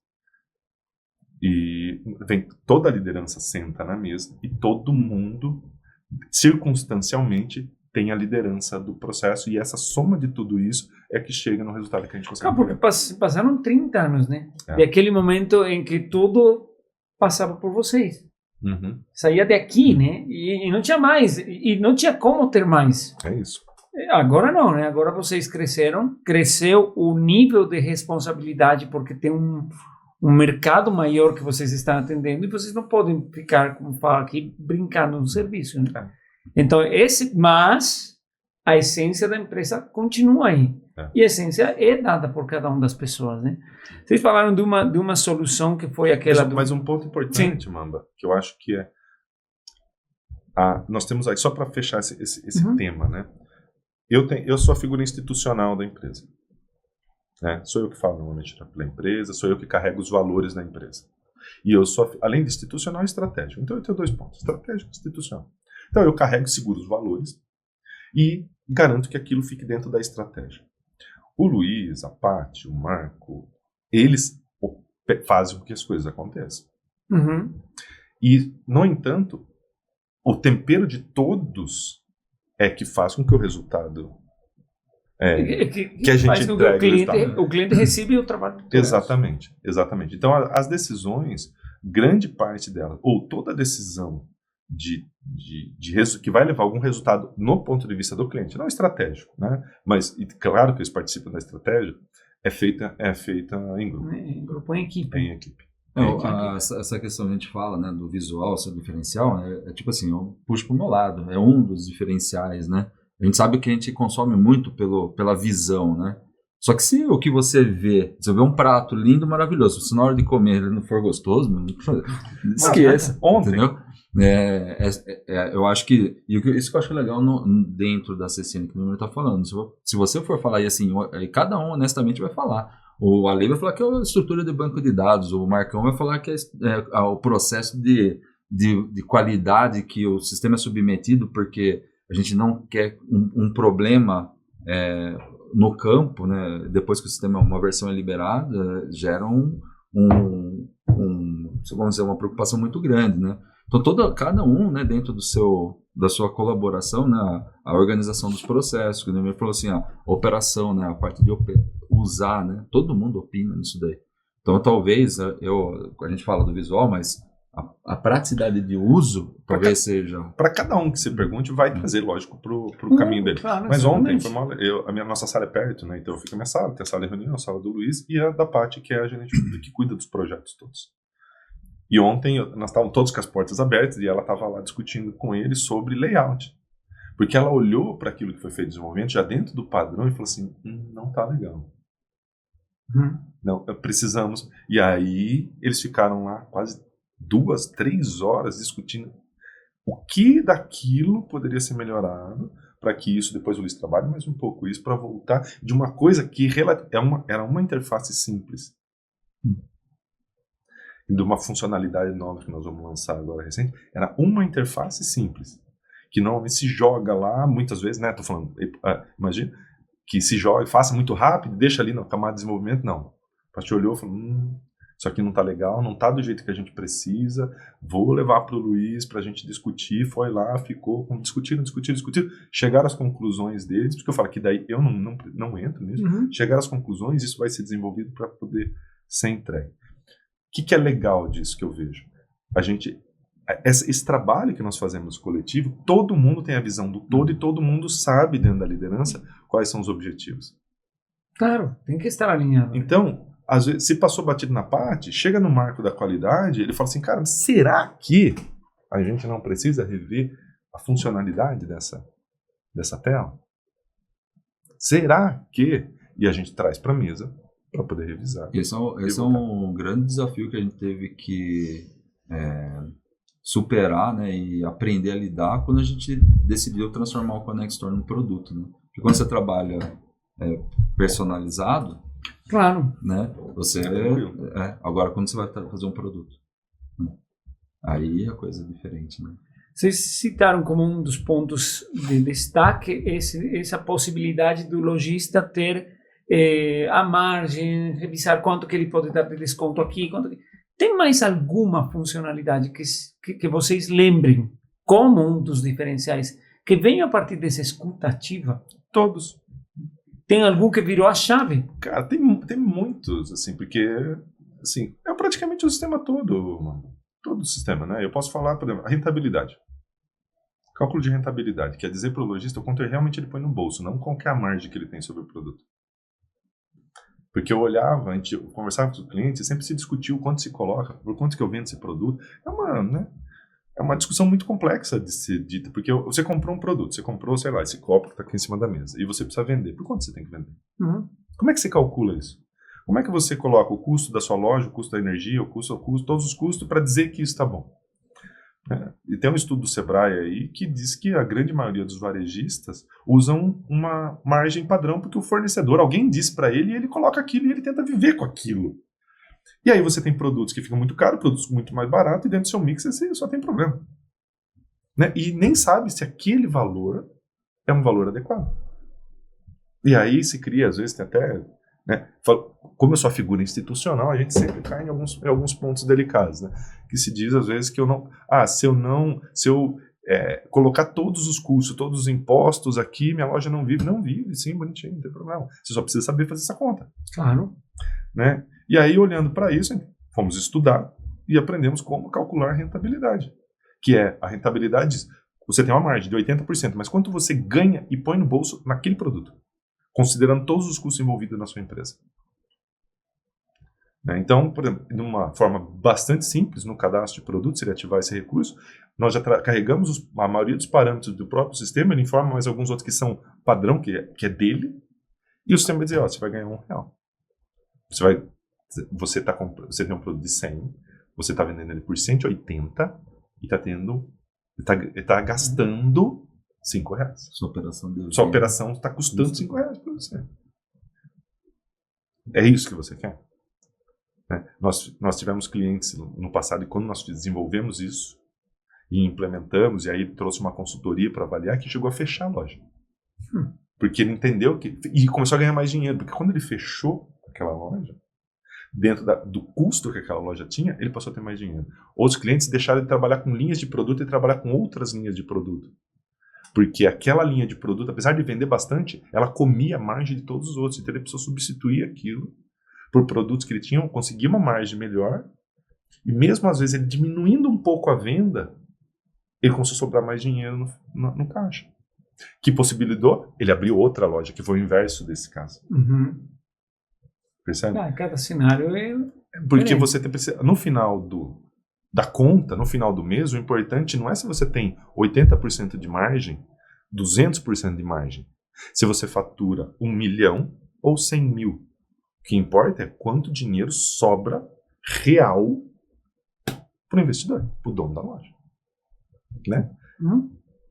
Speaker 3: e toda a liderança senta na mesa e todo mundo, circunstancialmente, tem a liderança do processo, e essa soma de tudo isso é que chega no resultado que a gente consegue.
Speaker 1: Porque passaram 30 anos, né? De aquele momento em que tudo passava por vocês. Saía daqui, né? E não tinha mais. E não tinha como ter mais.
Speaker 3: É isso.
Speaker 1: Agora não, né? Agora vocês cresceu o nível de responsabilidade, porque tem um mercado maior que vocês estão atendendo, e vocês não podem ficar, como fala aqui, brincando no serviço, né? Então, mas a essência da empresa continua aí. E a essência é dada por cada uma das pessoas, né? Vocês falaram de uma solução que foi aquela...
Speaker 3: Mas um ponto importante, Mamba, que eu acho que nós temos aí, só para fechar esse tema, né? Eu sou a figura institucional da empresa. Né? Sou eu que falo normalmente pela empresa, sou eu que carrego os valores da empresa. E eu sou, além de institucional, estratégico. Então, eu tenho 2 pontos, estratégico e institucional. Então, eu carrego, seguro os valores e garanto que aquilo fique dentro da estratégia. O Luiz, a Paty, o Marco, eles fazem com que as coisas aconteçam. E, no entanto, o tempero de todos é que faz com que o resultado... que a gente
Speaker 1: faz com que o cliente recebe o trabalho.
Speaker 3: Exatamente. Então, as decisões, grande parte delas, ou toda decisão que vai levar algum resultado no ponto de vista do cliente, não estratégico, né? Mas claro que eles participam da estratégia, é feita em grupo.
Speaker 1: Em grupo, em equipe.
Speaker 3: Em equipe.
Speaker 2: Essa questão que a gente fala, né, do visual, seu diferencial, é tipo assim, eu puxo pro meu lado, é um dos diferenciais, né? A gente sabe que a gente consome muito pela visão, né? Só que se o que você vê um prato lindo, maravilhoso, se na hora de comer ele não for gostoso, esqueça, entendeu? Eu acho que isso que eu acho legal dentro da CCN que o número está falando. Se você for falar e assim, cada um honestamente vai falar. O Ale vai falar que é a estrutura de banco de dados, o Marcão vai falar que é o processo de qualidade que o sistema é submetido, porque a gente não quer um problema no campo, né? Depois que o sistema, uma versão é liberada, gera vamos dizer, uma preocupação muito grande, né? Então, cada um, né, dentro da sua colaboração, né, a organização dos processos, que o Neymar falou assim, a operação, né, a parte de usar, né, todo mundo opina nisso daí. Então, talvez, a gente fala do visual, mas a praticidade de uso talvez seja...
Speaker 3: Para cada um que você pergunte, vai trazer, lógico, pro caminho dele.
Speaker 1: Claro,
Speaker 3: Mas ontem,
Speaker 1: exatamente.
Speaker 3: a nossa sala é perto, né? Então eu fico na minha sala, tem a sala de reunião, a sala do Luiz e a da Paty, que é a gerente que cuida dos projetos todos. E ontem nós estávamos todos com as portas abertas e ela estava lá discutindo com ele sobre layout. Porque ela olhou para aquilo que foi feito de desenvolvimento já dentro do padrão e falou assim, não tá legal. Não, precisamos. E aí eles ficaram lá quase 2, 3 horas discutindo o que daquilo poderia ser melhorado para que isso, depois o Luiz trabalhe mais um pouco isso, para voltar de uma coisa que era uma interface simples. E de uma funcionalidade nova que nós vamos lançar agora recente, era uma interface simples, que normalmente se joga lá, muitas vezes, né, tô falando, imagina, que se joga, faça muito rápido, deixa ali na camada de desenvolvimento, não. A gente olhou e falou, isso aqui não tá legal, não tá do jeito que a gente precisa, vou levar para o Luiz para a gente discutir, foi lá, ficou, discutiram, chegaram às conclusões deles, porque eu falo que daí eu não entro nisso, chegaram às conclusões, isso vai ser desenvolvido para poder ser entregue. O que é legal disso que eu vejo? Esse trabalho que nós fazemos coletivo, todo mundo tem a visão do todo e todo mundo sabe dentro da liderança quais são os objetivos.
Speaker 1: Claro, tem que estar alinhado.
Speaker 3: Então, às vezes, se passou batido na parte, chega no marco da qualidade, ele fala assim, cara, será que a gente não precisa rever a funcionalidade dessa tela? Será que... E a gente traz para a mesa para poder revisar.
Speaker 2: Esse é um grande desafio que a gente teve que superar, né, e aprender a lidar quando a gente decidiu transformar o Connextor num produto, né? Porque quando você trabalha personalizado,
Speaker 1: claro,
Speaker 2: né, você agora quando você vai fazer um produto, né, aí a coisa é diferente, né?
Speaker 1: Vocês citaram como um dos pontos de destaque essa possibilidade do lojista ter a margem, revisar quanto que ele pode dar de desconto aqui, Tem mais alguma funcionalidade que vocês lembrem como um dos diferenciais que venha a partir dessa escuta ativa?
Speaker 3: Todos.
Speaker 1: Tem algum que virou a chave?
Speaker 3: Cara, tem muitos, assim, porque assim, é praticamente o sistema todo o sistema, né? Eu posso falar, por exemplo, a rentabilidade. Cálculo de rentabilidade, quer dizer para o lojista o quanto realmente ele põe no bolso, não qual que é a margem que ele tem sobre o produto. Porque eu olhava, a gente conversava com os clientes, sempre se discutia o quanto se coloca, por quanto que eu vendo esse produto. É uma discussão muito complexa de ser dita, porque você comprou um produto, você comprou, sei lá, esse copo que está aqui em cima da mesa, e você precisa vender. Por quanto você tem que vender? Como é que você calcula isso? Como é que você coloca o custo da sua loja, o custo da energia, todos os custos para dizer que isso está bom? E tem um estudo do Sebrae aí que diz que a grande maioria dos varejistas usam uma margem padrão porque o fornecedor, alguém diz para ele e ele coloca aquilo e ele tenta viver com aquilo. E aí você tem produtos que ficam muito caros, produtos muito mais baratos e dentro do seu mix você só tem problema. Né? E nem sabe se aquele valor é um valor adequado. E aí se cria, às vezes tem até... Né? Como eu sou a figura institucional, a gente sempre cai em alguns pontos delicados, né? Que se diz às vezes que eu não... se eu colocar todos os custos, todos os impostos aqui, minha loja não vive. Não vive, sim, bonitinho, não tem problema. Você só precisa saber fazer essa conta.
Speaker 1: Claro.
Speaker 3: Né? E aí, olhando para isso, fomos estudar e aprendemos como calcular a rentabilidade. Que é a rentabilidade, você tem uma margem de 80%, mas quanto você ganha e põe no bolso naquele produto, considerando todos os custos envolvidos na sua empresa. Então, por exemplo, de uma forma bastante simples, no cadastro de produtos, se ele ativar esse recurso, nós já carregamos a maioria dos parâmetros do próprio sistema, ele informa mais alguns outros que são padrão, que é dele, e o sistema vai dizer, você vai ganhar R$1. Você tem um produto de 100, você está vendendo ele por 180 e está gastando R$5. Sua operação está custando R$5 para você. É isso que você quer? Né? Nós tivemos clientes no passado e quando nós desenvolvemos isso e implementamos, e aí trouxe uma consultoria para avaliar, que chegou a fechar a loja. Porque ele entendeu e começou a ganhar mais dinheiro. Porque quando ele fechou aquela loja, dentro do custo que aquela loja tinha, ele passou a ter mais dinheiro. Outros clientes deixaram de trabalhar com linhas de produto e trabalhar com outras linhas de produto. Porque aquela linha de produto, apesar de vender bastante, ela comia a margem de todos os outros. Então ele precisou substituir aquilo por produtos que ele tinha, conseguir uma margem melhor E mesmo às vezes ele diminuindo um pouco a venda, ele começou a sobrar mais dinheiro no caixa. Que possibilitou ele abrir outra loja, que foi o inverso desse caso.
Speaker 1: Uhum.
Speaker 3: Percebe?
Speaker 1: Cada cenário é
Speaker 3: Porque
Speaker 1: diferente.
Speaker 3: você tem, no final da conta, no final do mês, o importante não é se você tem 80% de margem, 200% de margem. Se você fatura 1 milhão ou 100 mil. O que importa é quanto dinheiro sobra real para o investidor, para o dono da loja. Né?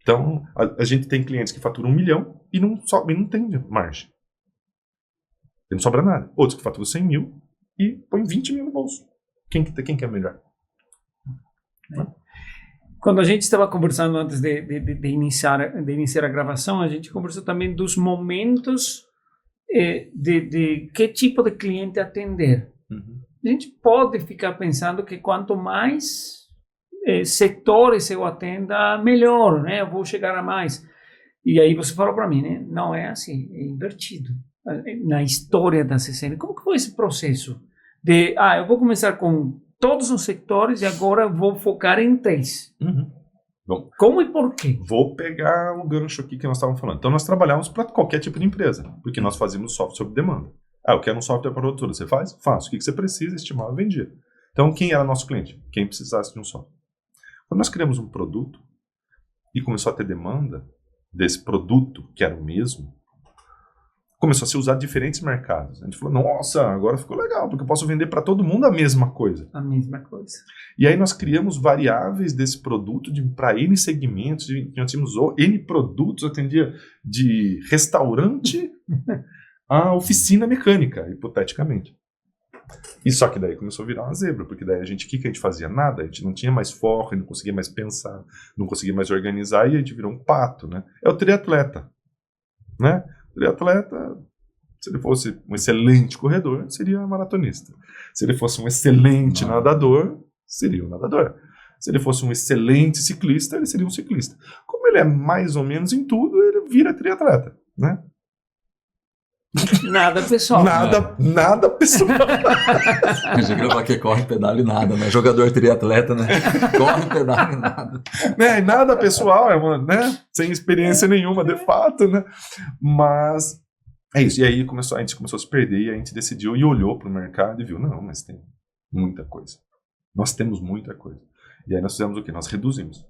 Speaker 3: Então, a gente tem clientes que faturam 1 milhão e não tem margem. E não sobra nada. Outros que faturam 100 mil e põem 20 mil no bolso. Quem que é melhor?
Speaker 1: Quando a gente estava conversando antes de iniciar a gravação, a gente conversou também dos momentos de que tipo de cliente atender. A gente pode ficar pensando que quanto mais setores eu atenda, melhor, né? Eu vou chegar a mais. E aí você falou para mim, né? Não é assim, é invertido. Na história da CCN, como que foi esse processo? Eu vou começar com todos os setores e agora vou focar em 3. Bom, como e por quê?
Speaker 3: Vou pegar o gancho aqui que nós estávamos falando. Então, nós trabalhamos para qualquer tipo de empresa, porque nós fazíamos software sob demanda. Eu quero um software para produtora. Você faz? Faço. O que você precisa? Estimava, vendia. Então, quem era nosso cliente? Quem precisasse de um software. Quando nós criamos um produto e começou a ter demanda desse produto, que era o mesmo, começou a ser usado em diferentes mercados. A gente falou, nossa, agora ficou legal, porque eu posso vender para todo mundo a mesma coisa.
Speaker 1: A mesma coisa.
Speaker 3: E aí nós criamos variáveis desse produto para N segmentos, nós tínhamos N produtos, atendia de restaurante a oficina mecânica, hipoteticamente. E só que daí começou a virar uma zebra, porque daí o que a gente fazia? Nada, a gente não tinha mais foco, não conseguia mais pensar, não conseguia mais organizar, e a gente virou um pato, né? É o triatleta, né? O triatleta, se ele fosse um excelente corredor, seria maratonista. Se ele fosse um excelente nadador, seria um nadador. Se ele fosse um excelente ciclista, ele seria um ciclista. Como ele é mais ou menos em tudo, ele vira triatleta, né?
Speaker 1: Nada pessoal.
Speaker 3: Nada pessoal.
Speaker 2: Já queria falar que corre, pedala e nada, né? Jogador triatleta, né? Corre, pedala e nada.
Speaker 3: Né? Nada pessoal, né? Sem experiência nenhuma, de fato, né? Mas é isso. E aí a gente começou a se perder e a gente decidiu e olhou para o mercado e viu, não, mas tem muita coisa. Nós temos muita coisa. E aí nós fizemos o quê? Nós reduzimos.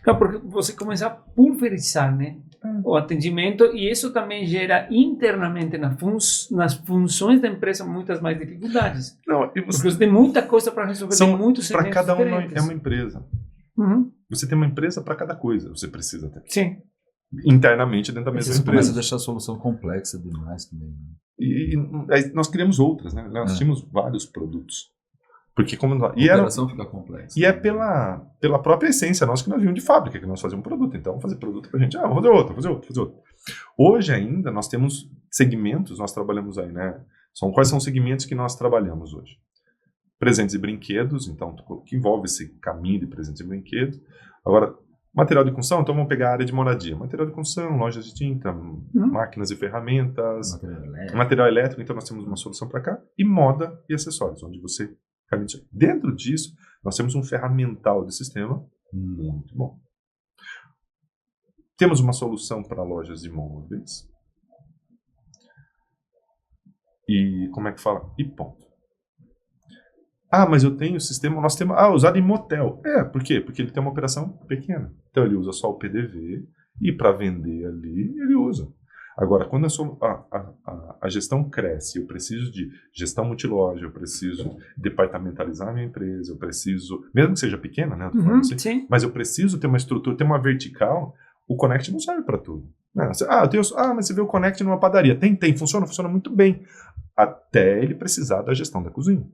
Speaker 1: Não, porque você começa a pulverizar, né? O atendimento, e isso também gera internamente nas funções da empresa muitas mais dificuldades.
Speaker 3: Não,
Speaker 1: porque você tem muita coisa para resolver, tem muitos
Speaker 3: para cada um
Speaker 1: diferentes.
Speaker 3: é uma empresa. Você tem uma empresa para cada coisa, você precisa ter.
Speaker 1: Sim.
Speaker 3: Internamente dentro da mesma empresa.
Speaker 2: Você começa a deixar a solução complexa demais também. Né?
Speaker 3: E aí nós criamos outras, né? Nós tínhamos vários produtos. Porque como
Speaker 2: a operação fica complexa.
Speaker 3: E é pela própria essência nossa que nós vimos de fábrica, que nós fazíamos produto. Então, fazer produto pra gente, vamos fazer outro. Hoje ainda, nós temos segmentos, nós trabalhamos aí, né? Quais são os segmentos que nós trabalhamos hoje? Presentes e brinquedos, então, que envolve esse caminho de presentes e brinquedos. Agora, material de construção, então vamos pegar a área de moradia. Material de construção, lojas de tinta, máquinas e ferramentas, material elétrico, então nós temos uma solução para cá. E moda e acessórios, onde você... Dentro disso, nós temos um ferramental de sistema muito bom. Temos uma solução para lojas de imóveis. E como é que fala? E ponto. Mas eu tenho o sistema, nós temos... usado em motel. Por quê? Porque ele tem uma operação pequena. Então ele usa só o PDV e para vender ali, ele usa. Agora, quando a gestão cresce, eu preciso de gestão multiloja, eu preciso departamentalizar a minha empresa, eu preciso, mesmo que seja pequena, né? Assim,
Speaker 1: sim.
Speaker 3: Mas eu preciso ter uma estrutura, ter uma vertical, o Connect não serve para tudo. Mas você vê o Connect numa padaria. Tem, funciona muito bem. Até ele precisar da gestão da cozinha.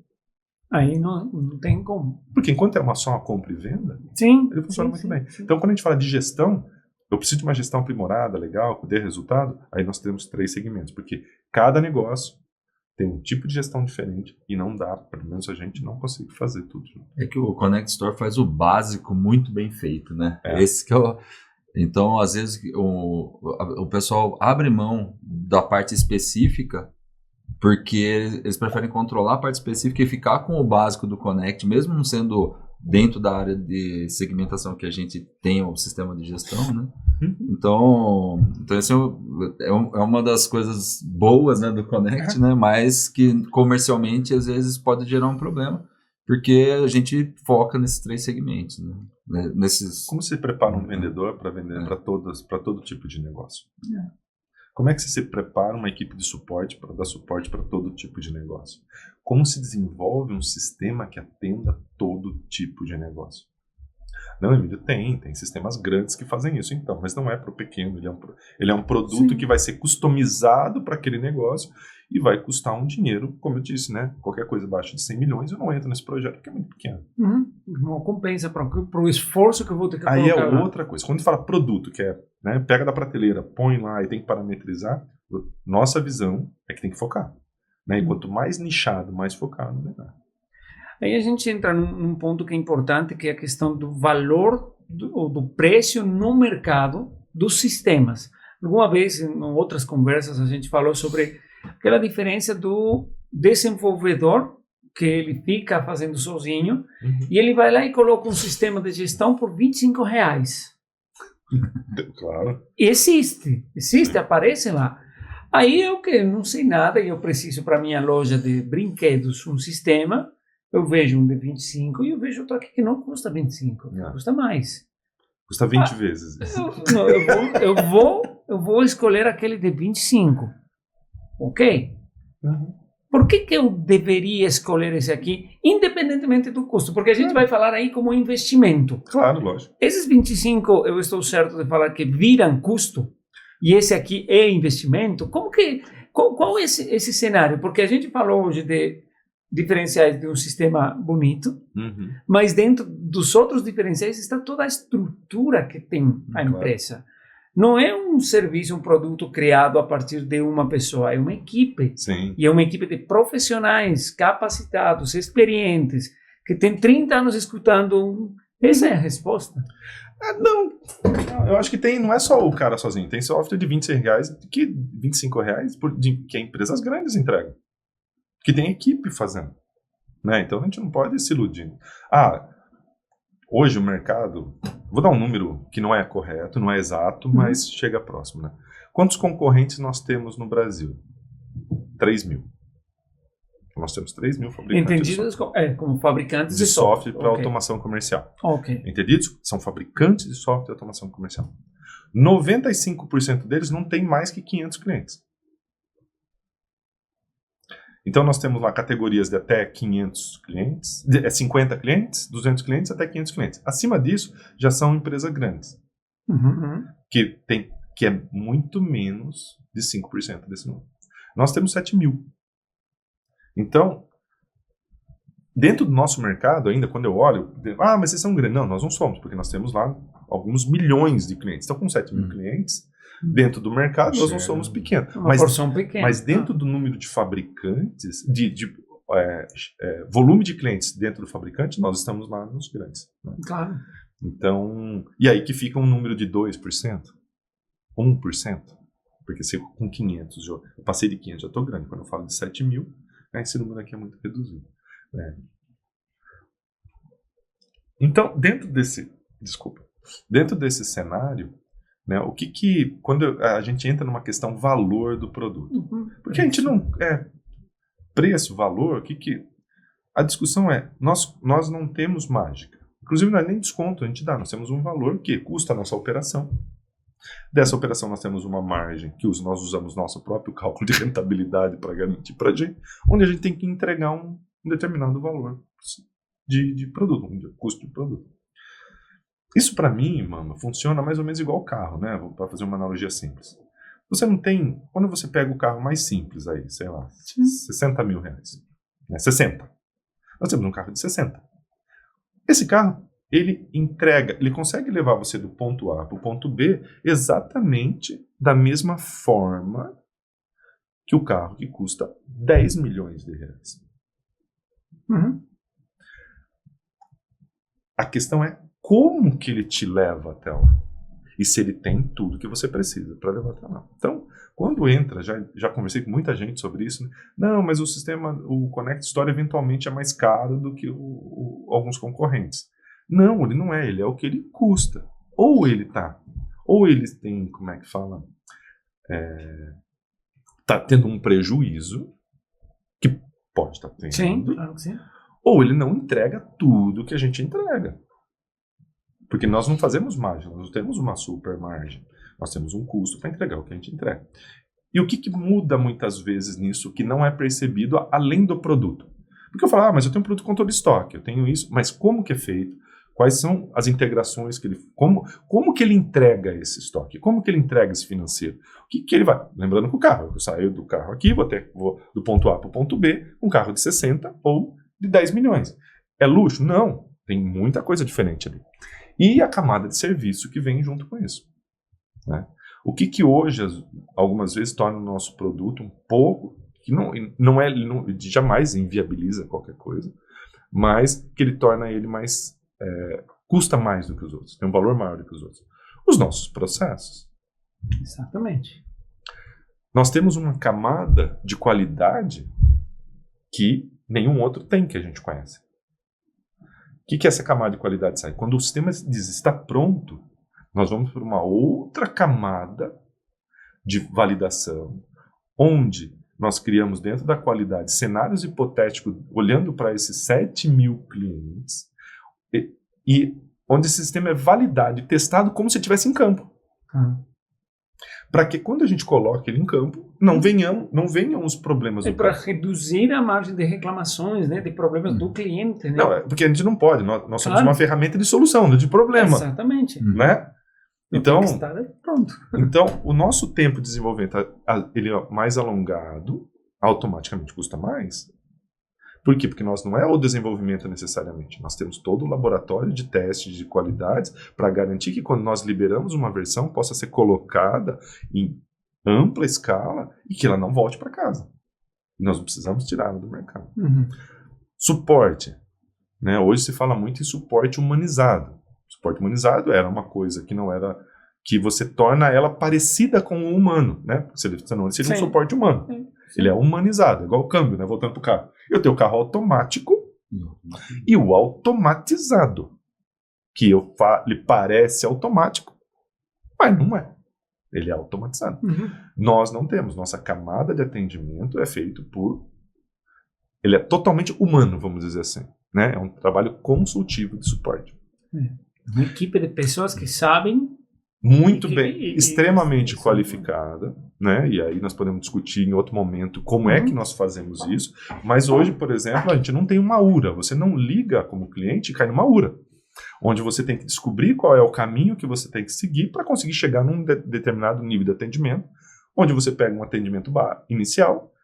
Speaker 1: Aí não tem como.
Speaker 3: Porque enquanto é só uma compra e venda, ele funciona muito bem. Sim. Então, quando a gente fala de gestão, eu preciso de uma gestão aprimorada, legal, que dê resultado, aí nós temos 3 segmentos, porque cada negócio tem um tipo de gestão diferente e não dá, pelo menos a gente não consegue fazer tudo.
Speaker 2: É que o Connect Store faz o básico muito bem feito, né? Esse que é Então, às vezes, o pessoal abre mão da parte específica porque eles preferem controlar a parte específica e ficar com o básico do Connect, mesmo não sendo dentro da área de segmentação que a gente tem o sistema de gestão, né? Então esse é uma das coisas boas, né, do Connect, né? Mas que comercialmente às vezes pode gerar um problema, porque a gente foca nesses 3 segmentos, né?
Speaker 3: Como você prepara um vendedor para vender para todo tipo de negócio? Como é que você se prepara uma equipe de suporte para dar suporte para todo tipo de negócio? Como se desenvolve um sistema que atenda todo tipo de negócio? Não, Emílio, tem sistemas grandes que fazem isso, então, mas não é para o pequeno, ele é um produto que vai ser customizado para aquele negócio e vai custar um dinheiro, como eu disse, né? Qualquer coisa abaixo de 100 milhões eu não entro nesse projeto porque é muito pequeno.
Speaker 1: Não compensa para o esforço que eu vou ter que colocar.
Speaker 3: Aí é outra coisa. Quando fala produto, que é, né, pega da prateleira, põe lá e tem que parametrizar, nossa visão é que tem que focar. Né? E quanto mais nichado, mais focado, melhor.
Speaker 1: Aí a gente entra num ponto que é importante, que é a questão do valor, do preço no mercado dos sistemas. Alguma vez, em outras conversas, a gente falou sobre aquela diferença do desenvolvedor, que ele fica fazendo sozinho, e ele vai lá e coloca um sistema de gestão por R$25.
Speaker 3: Claro.
Speaker 1: Existe, aparece lá. Aí eu que não sei nada e eu preciso para minha loja de brinquedos um sistema, eu vejo um de 25 e eu vejo outro aqui que não custa 25, custa mais.
Speaker 3: Custa 20 vezes.
Speaker 1: Eu vou escolher aquele de 25, ok? Por que eu deveria escolher esse aqui, independentemente do custo? Porque a gente vai falar aí como investimento.
Speaker 3: Claro, lógico.
Speaker 1: Esses 25, eu estou certo de falar que viram custo, e esse aqui é investimento. Qual é esse cenário? Porque a gente falou hoje de diferenciais de um sistema bonito, mas dentro dos outros diferenciais está toda a estrutura que tem a empresa. Não é um serviço, um produto criado a partir de uma pessoa, é uma equipe.
Speaker 3: Sim.
Speaker 1: E é uma equipe de profissionais capacitados, experientes, que tem 30 anos escutando. Essa é a resposta.
Speaker 3: Não, eu acho que não é só o cara sozinho, tem software de R$26, que R$25 que empresas grandes entregam. Que tem equipe fazendo. Né? Então a gente não pode se iludir. Hoje o mercado, vou dar um número que não é correto, não é exato, mas chega próximo. Né? Quantos concorrentes nós temos no Brasil? 3.000. Nós temos 3.000 fabricantes.
Speaker 1: Entendidos como fabricantes
Speaker 3: de software para automação comercial. Entendidos? São fabricantes de software de automação comercial. 95% deles não tem mais que 500 clientes. Então, nós temos lá categorias de até 500 clientes, 50 clientes, 200 clientes, até 500 clientes. Acima disso, já são empresas grandes, que é muito menos de 5% desse número. Nós temos 7.000. Então, dentro do nosso mercado, ainda quando eu olho, mas vocês são grandes. Não, nós não somos, porque nós temos lá alguns milhões de clientes. Então, com 7.000 clientes, dentro do mercado, nós não somos pequenos.
Speaker 1: Uma porção pequena.
Speaker 3: Mas dentro do número de fabricantes, volume de clientes dentro do fabricante, nós estamos lá nos grandes. Né?
Speaker 1: Claro.
Speaker 3: Então, e aí que fica um número de 2%, 1%. Porque se com 500, eu passei de 500, já estou grande. Quando eu falo de 7.000, esse número aqui é muito reduzido. Né? Então, dentro desse cenário, né, quando a gente entra numa questão valor do produto, porque a gente não preço, valor, a discussão é, nós não temos mágica, inclusive não é nem desconto, a gente dá, nós temos um valor que custa a nossa operação, dessa operação nós temos uma margem que nós usamos nosso próprio cálculo de rentabilidade para garantir para a gente, onde a gente tem que entregar um determinado valor de produto, um custo de produto. Isso para mim, mano, funciona mais ou menos igual o carro, né? Para fazer uma analogia simples. Você não tem... Quando você pega o carro mais simples aí, sei lá, R$60 mil. Né? 60. Nós temos um carro de 60. Esse carro, ele consegue levar você do ponto A para o ponto B exatamente da mesma forma que o carro que custa R$10 milhões. A questão é como que ele te leva até lá. e se ele tem tudo que você precisa para levar até lá. Então, quando entra, já conversei com muita gente sobre isso, né? Não, mas o Connect Store eventualmente é mais caro do que alguns concorrentes. Não, ele não é, ele é o que ele custa. Ou ele tem, como é que fala? Tá tendo um prejuízo, que pode estar tendo.
Speaker 1: Sim, claro que sim.
Speaker 3: Ou ele não entrega tudo que a gente entrega. Porque nós não fazemos margem, nós não temos uma super margem. Nós temos um custo para entregar o que a gente entrega. E o que muda muitas vezes nisso que não é percebido além do produto? Porque eu falo, mas eu tenho um produto com todo estoque, eu tenho isso, mas como que é feito? Quais são as integrações que ele... Como que ele entrega esse estoque? Como que ele entrega esse financeiro? O que ele vai... Lembrando que o carro, eu saio do carro aqui, vou do ponto A para o ponto B, um carro de 60 ou de 10 milhões. É luxo? Não. Tem muita coisa diferente ali. E a camada de serviço que vem junto com isso. Né? O que hoje, algumas vezes, torna o nosso produto um pouco... que não jamais inviabiliza qualquer coisa, mas que ele torna ele mais... custa mais do que os outros, tem um valor maior do que os outros. Os nossos processos.
Speaker 1: Exatamente.
Speaker 3: Nós temos uma camada de qualidade que nenhum outro tem que a gente conhece. O que essa camada de qualidade sai? Quando o sistema diz está pronto, nós vamos para uma outra camada de validação, onde nós criamos dentro da qualidade cenários hipotéticos, olhando para esses 7.000 clientes, e onde esse sistema é validado e testado como se estivesse em campo. Para que quando a gente coloca ele em campo, não venham os problemas do
Speaker 1: para reduzir a margem de reclamações, né, de problemas do cliente. Né?
Speaker 3: Não, porque a gente não pode, nós somos uma ferramenta de solução, não de problema.
Speaker 1: Exatamente.
Speaker 3: Né? Então,
Speaker 1: pronto.
Speaker 3: Então, o nosso tempo de desenvolvimento ele é mais alongado, automaticamente custa mais. Por quê? Porque nós não é o desenvolvimento necessariamente. Nós temos todo o laboratório de testes de qualidades para garantir que quando nós liberamos uma versão possa ser colocada em ampla escala e que ela não volte para casa. E nós não precisamos tirá-la do mercado. Suporte. Né? Hoje se fala muito em suporte humanizado. Suporte humanizado era uma coisa que não era... que você torna ela parecida com o humano. Né? Senão ele seria um suporte humano. Sim. Ele é humanizado, é igual o câmbio, né? Voltando para o carro. Eu tenho o carro automático e o automatizado. Que ele parece automático, mas não é. Ele é automatizado. Nós não temos. Nossa camada de atendimento é feito por... Ele é totalmente humano, vamos dizer assim. Né? É um trabalho consultivo de suporte.
Speaker 1: Uma equipe de pessoas que sabem...
Speaker 3: Muito bem, extremamente qualificada, né? E aí nós podemos discutir em outro momento como é que nós fazemos isso, mas hoje, por exemplo, a gente não tem uma URA, você não liga como cliente e cai numa URA, onde você tem que descobrir qual é o caminho que você tem que seguir para conseguir chegar num determinado nível de atendimento, onde você pega um atendimento inicial,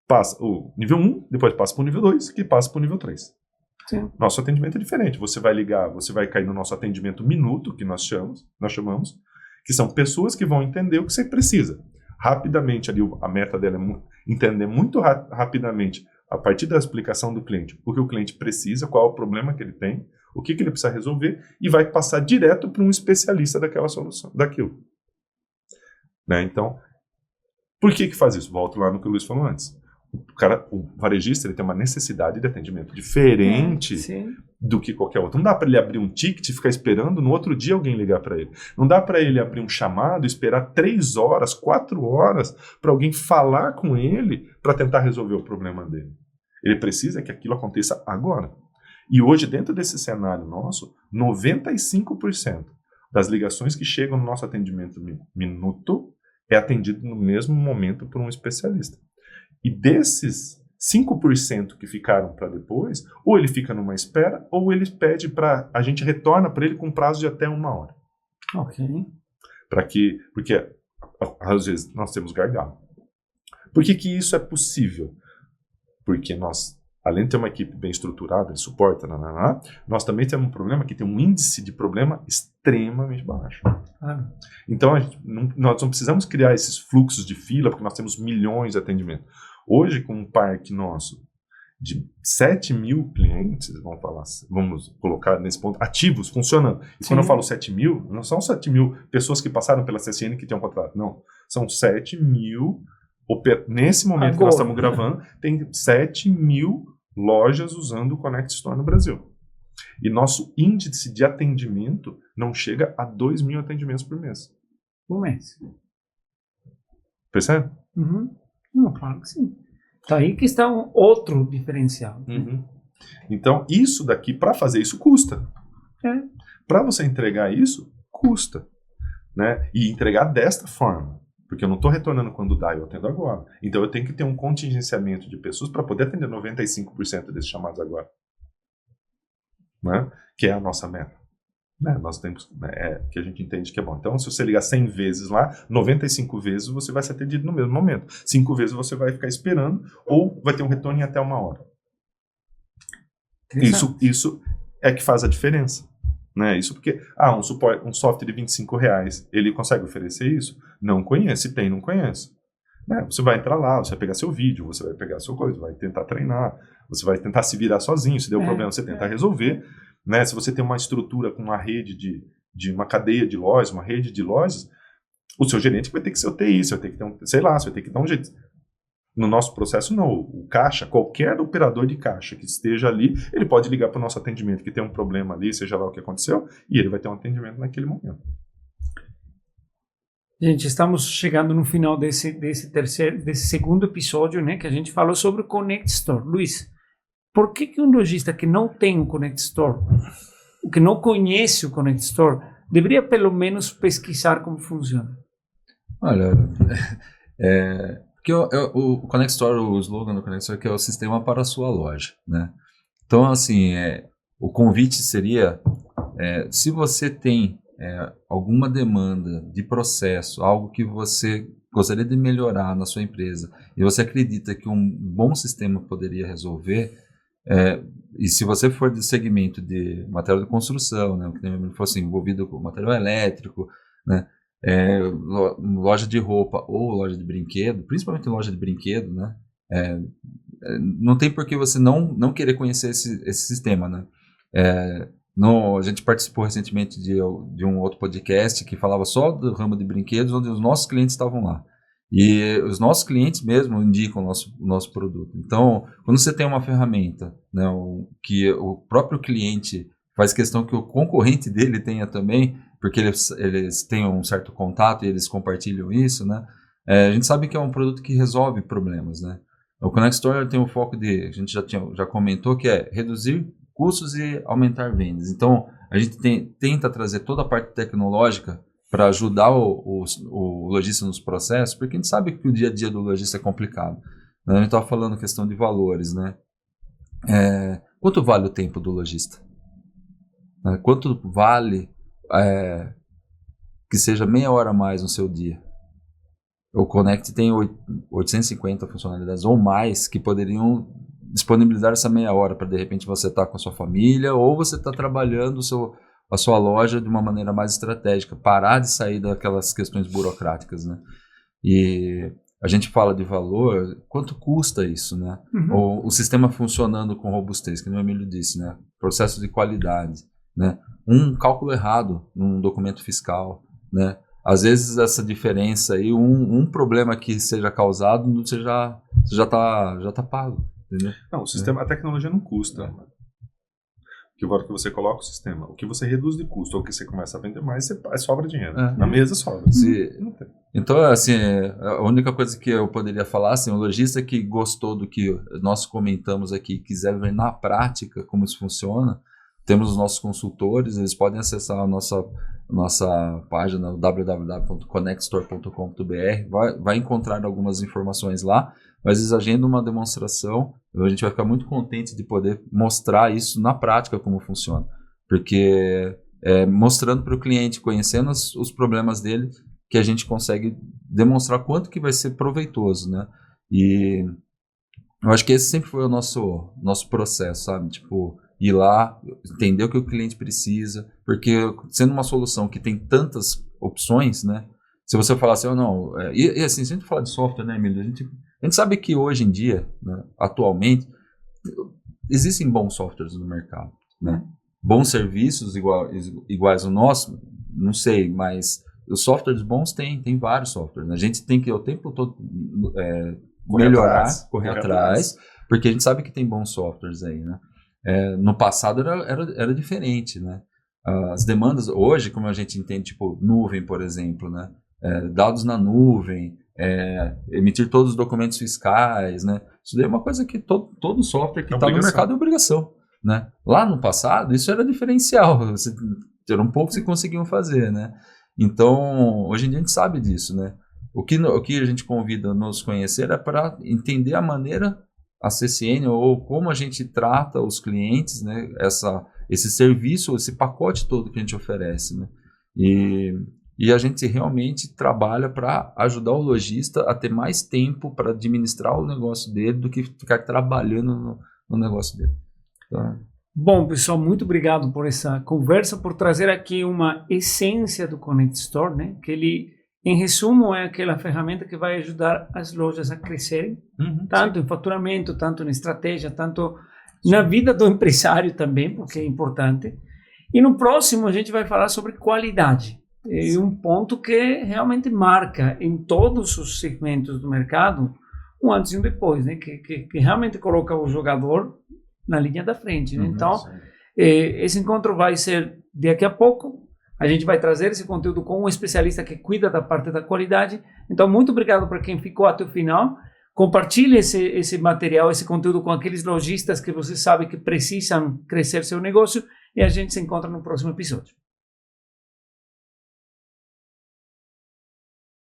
Speaker 3: passa o nível 1, depois passa para o nível 2, que passa para o nível 3.
Speaker 1: Sim.
Speaker 3: Nosso atendimento é diferente, você vai ligar, você vai cair no nosso atendimento minuto, que nós chamamos, que são pessoas que vão entender o que você precisa. Rapidamente, ali a meta dela é entender muito rapidamente, a partir da explicação do cliente, o que o cliente precisa, qual é o problema que ele tem, o que ele precisa resolver, e vai passar direto para um especialista daquela solução, daquilo. Né? Então, por que faz isso? Volto lá no que o Luiz falou antes. O varejista ele tem uma necessidade de atendimento diferente do que qualquer outro. Não dá para ele abrir um ticket e ficar esperando no outro dia alguém ligar para ele. Não dá para ele abrir um chamado e esperar 3 horas, 4 horas para alguém falar com ele para tentar resolver o problema dele. Ele precisa que aquilo aconteça agora. E hoje, dentro desse cenário nosso, 95% das ligações que chegam no nosso atendimento minuto é atendido no mesmo momento por um especialista. E desses 5% que ficaram para depois, ou ele fica numa espera, ou ele pede para a gente retorna para ele com prazo de até 1 hora.
Speaker 1: Ok.
Speaker 3: Porque às vezes nós temos gargalo. Por que isso é possível? Porque nós, além de ter uma equipe bem estruturada, de suporte, nós também temos um problema que tem um índice de problema extremamente baixo. Então nós não precisamos criar esses fluxos de fila, porque nós temos milhões de atendimentos. Hoje, com um parque nosso de 7 mil clientes, vamos colocar nesse ponto, ativos, funcionando. E quando eu falo 7 mil, não são 7 mil pessoas que passaram pela CSN que tinham contrato, não. São 7 mil, nesse momento que nós estamos gravando, tem 7 mil lojas usando o Connect Store no Brasil. E nosso índice de atendimento não chega a 2 mil atendimentos por mês.
Speaker 1: Por mês.
Speaker 3: Percebe?
Speaker 1: Uhum. Não, claro que sim. Tá aí que está um outro diferencial.
Speaker 3: Uhum. Então, isso daqui, para fazer isso, custa. Para você entregar isso, custa. Né? E entregar desta forma. Porque eu não estou retornando quando dá, eu atendo agora. Então, eu tenho que ter um contingenciamento de pessoas para poder atender 95% desses chamados agora. Né? Que é a nossa meta. Né? Nós temos, que a gente entende que é bom. Então, se você ligar 100 vezes lá, 95 vezes você vai ser atendido no mesmo momento. 5 vezes você vai ficar esperando ou vai ter um retorno em até 1 hora. Isso é que faz a diferença. Né? Isso porque, um software de R$25, ele consegue oferecer isso? Não conhece. Se tem, não conhece. Né? Você vai entrar lá, você vai pegar seu vídeo, você vai pegar sua coisa, vai tentar treinar, você vai tentar se virar sozinho. Se deu problema, você tenta resolver. Né? Se você tem uma estrutura com uma rede de uma cadeia de lojas, uma rede de lojas, o seu gerente vai ter que ser o TI, você vai ter que ter você vai ter que dar um jeito. No nosso processo, não. O caixa, qualquer operador de caixa que esteja ali, ele pode ligar para o nosso atendimento, que tem um problema ali, seja lá o que aconteceu, e ele vai ter um atendimento naquele momento.
Speaker 1: Gente, estamos chegando no final desse segundo episódio, né, que a gente falou sobre o Connect Store. Luiz, por que um lojista que não tem um Connect Store, que não conhece o Connect Store, deveria pelo menos pesquisar como funciona?
Speaker 2: Olha, porque o Connect Store, o slogan do Connect Store, que é o sistema para a sua loja, né? Então, assim, o convite seria, se você tem alguma demanda de processo, algo que você gostaria de melhorar na sua empresa, e você acredita que um bom sistema poderia resolver, e se você for do segmento de material de construção, né, que fosse envolvido com material elétrico, né, loja de roupa ou loja de brinquedo, principalmente loja de brinquedo, né, não tem por que você não querer conhecer esse sistema, né. A gente participou recentemente de um outro podcast que falava só do ramo de brinquedos, onde os nossos clientes estavam lá. E os nossos clientes mesmo indicam o nosso produto. Então, quando você tem uma ferramenta, né, que o próprio cliente faz questão que o concorrente dele tenha também, porque eles têm um certo contato e eles compartilham isso, né, a gente sabe que é um produto que resolve problemas. Né? O Connect Store tem o foco a gente já comentou, que é reduzir custos e aumentar vendas. Então, a gente tenta trazer toda a parte tecnológica para ajudar o lojista nos processos, porque a gente sabe que o dia a dia do lojista é complicado. A gente estava falando questão de valores, né? Quanto vale o tempo do lojista? Quanto vale que seja meia hora a mais no seu dia? O Connect tem 850 funcionalidades ou mais que poderiam disponibilizar essa meia hora para, de repente, você estar com a sua família ou você estar trabalhando a sua loja de uma maneira mais estratégica, parar de sair daquelas questões burocráticas, né? E a gente fala de valor, quanto custa isso, né? O sistema funcionando com robustez, que o Emílio disse, né? Processo de qualidade, né? Um cálculo errado num documento fiscal, né? Às vezes essa diferença aí, um problema que seja causado, você já tá pago, entendeu?
Speaker 3: Não, a tecnologia não custa. Que agora que você coloca o sistema, o que você reduz de custo, ou que você começa a vender mais, sobra dinheiro. Na mesa sobra.
Speaker 2: Então, assim, a única coisa que eu poderia falar, assim, o lojista que gostou do que nós comentamos aqui, quiser ver na prática como isso funciona, temos os nossos consultores, eles podem acessar a nossa página www.connectstore.com.br, vai encontrar algumas informações lá, mas eles agendam uma demonstração, a gente vai ficar muito contente de poder mostrar isso na prática como funciona, porque mostrando para o cliente, conhecendo os problemas dele, que a gente consegue demonstrar quanto que vai ser proveitoso, né? E eu acho que esse sempre foi o nosso processo, sabe? Tipo, ir lá, entender o que o cliente precisa, porque sendo uma solução que tem tantas opções, né? Se você falar assim, e assim, se a gente falar de software, né, Emílio? A gente sabe que hoje em dia, né, atualmente, existem bons softwares no mercado, né? Bons serviços iguais ao nosso, não sei, mas os softwares bons tem vários softwares, né? A gente tem que o tempo todo melhorar, correr atrás, porque a gente sabe que tem bons softwares aí, né? No passado era diferente, né? As demandas hoje, como a gente entende, tipo nuvem, por exemplo, né? Dados na nuvem, emitir todos os documentos fiscais, né? Isso daí é uma coisa que todo software que está no mercado é obrigação, né? Lá no passado, isso era diferencial, era um pouco que se conseguiam fazer, né? Então, hoje em dia a gente sabe disso, né? O que a gente convida a nos conhecer é para entender a maneira, a CCN, ou como a gente trata os clientes, né? Esse serviço, esse pacote todo que a gente oferece, né? E a gente realmente trabalha para ajudar o lojista a ter mais tempo para administrar o negócio dele do que ficar trabalhando no negócio dele. Então,
Speaker 1: bom, pessoal, muito obrigado por essa conversa, por trazer aqui uma essência do Connect Store, né? Que ele, em resumo, é aquela ferramenta que vai ajudar as lojas a crescerem, tanto em faturamento, tanto na estratégia, tanto na vida do empresário também, porque é importante. E no próximo a gente vai falar sobre qualidade. É um ponto que realmente marca em todos os segmentos do mercado um antes e um depois, né? Que realmente coloca o jogador na linha da frente, né? Então, esse encontro vai ser daqui a pouco. A gente vai trazer esse conteúdo com um especialista que cuida da parte da qualidade. Então, muito obrigado para quem ficou até o final. Compartilhe esse material, esse conteúdo com aqueles lojistas que você sabe que precisam crescer seu negócio. E a gente se encontra no próximo episódio.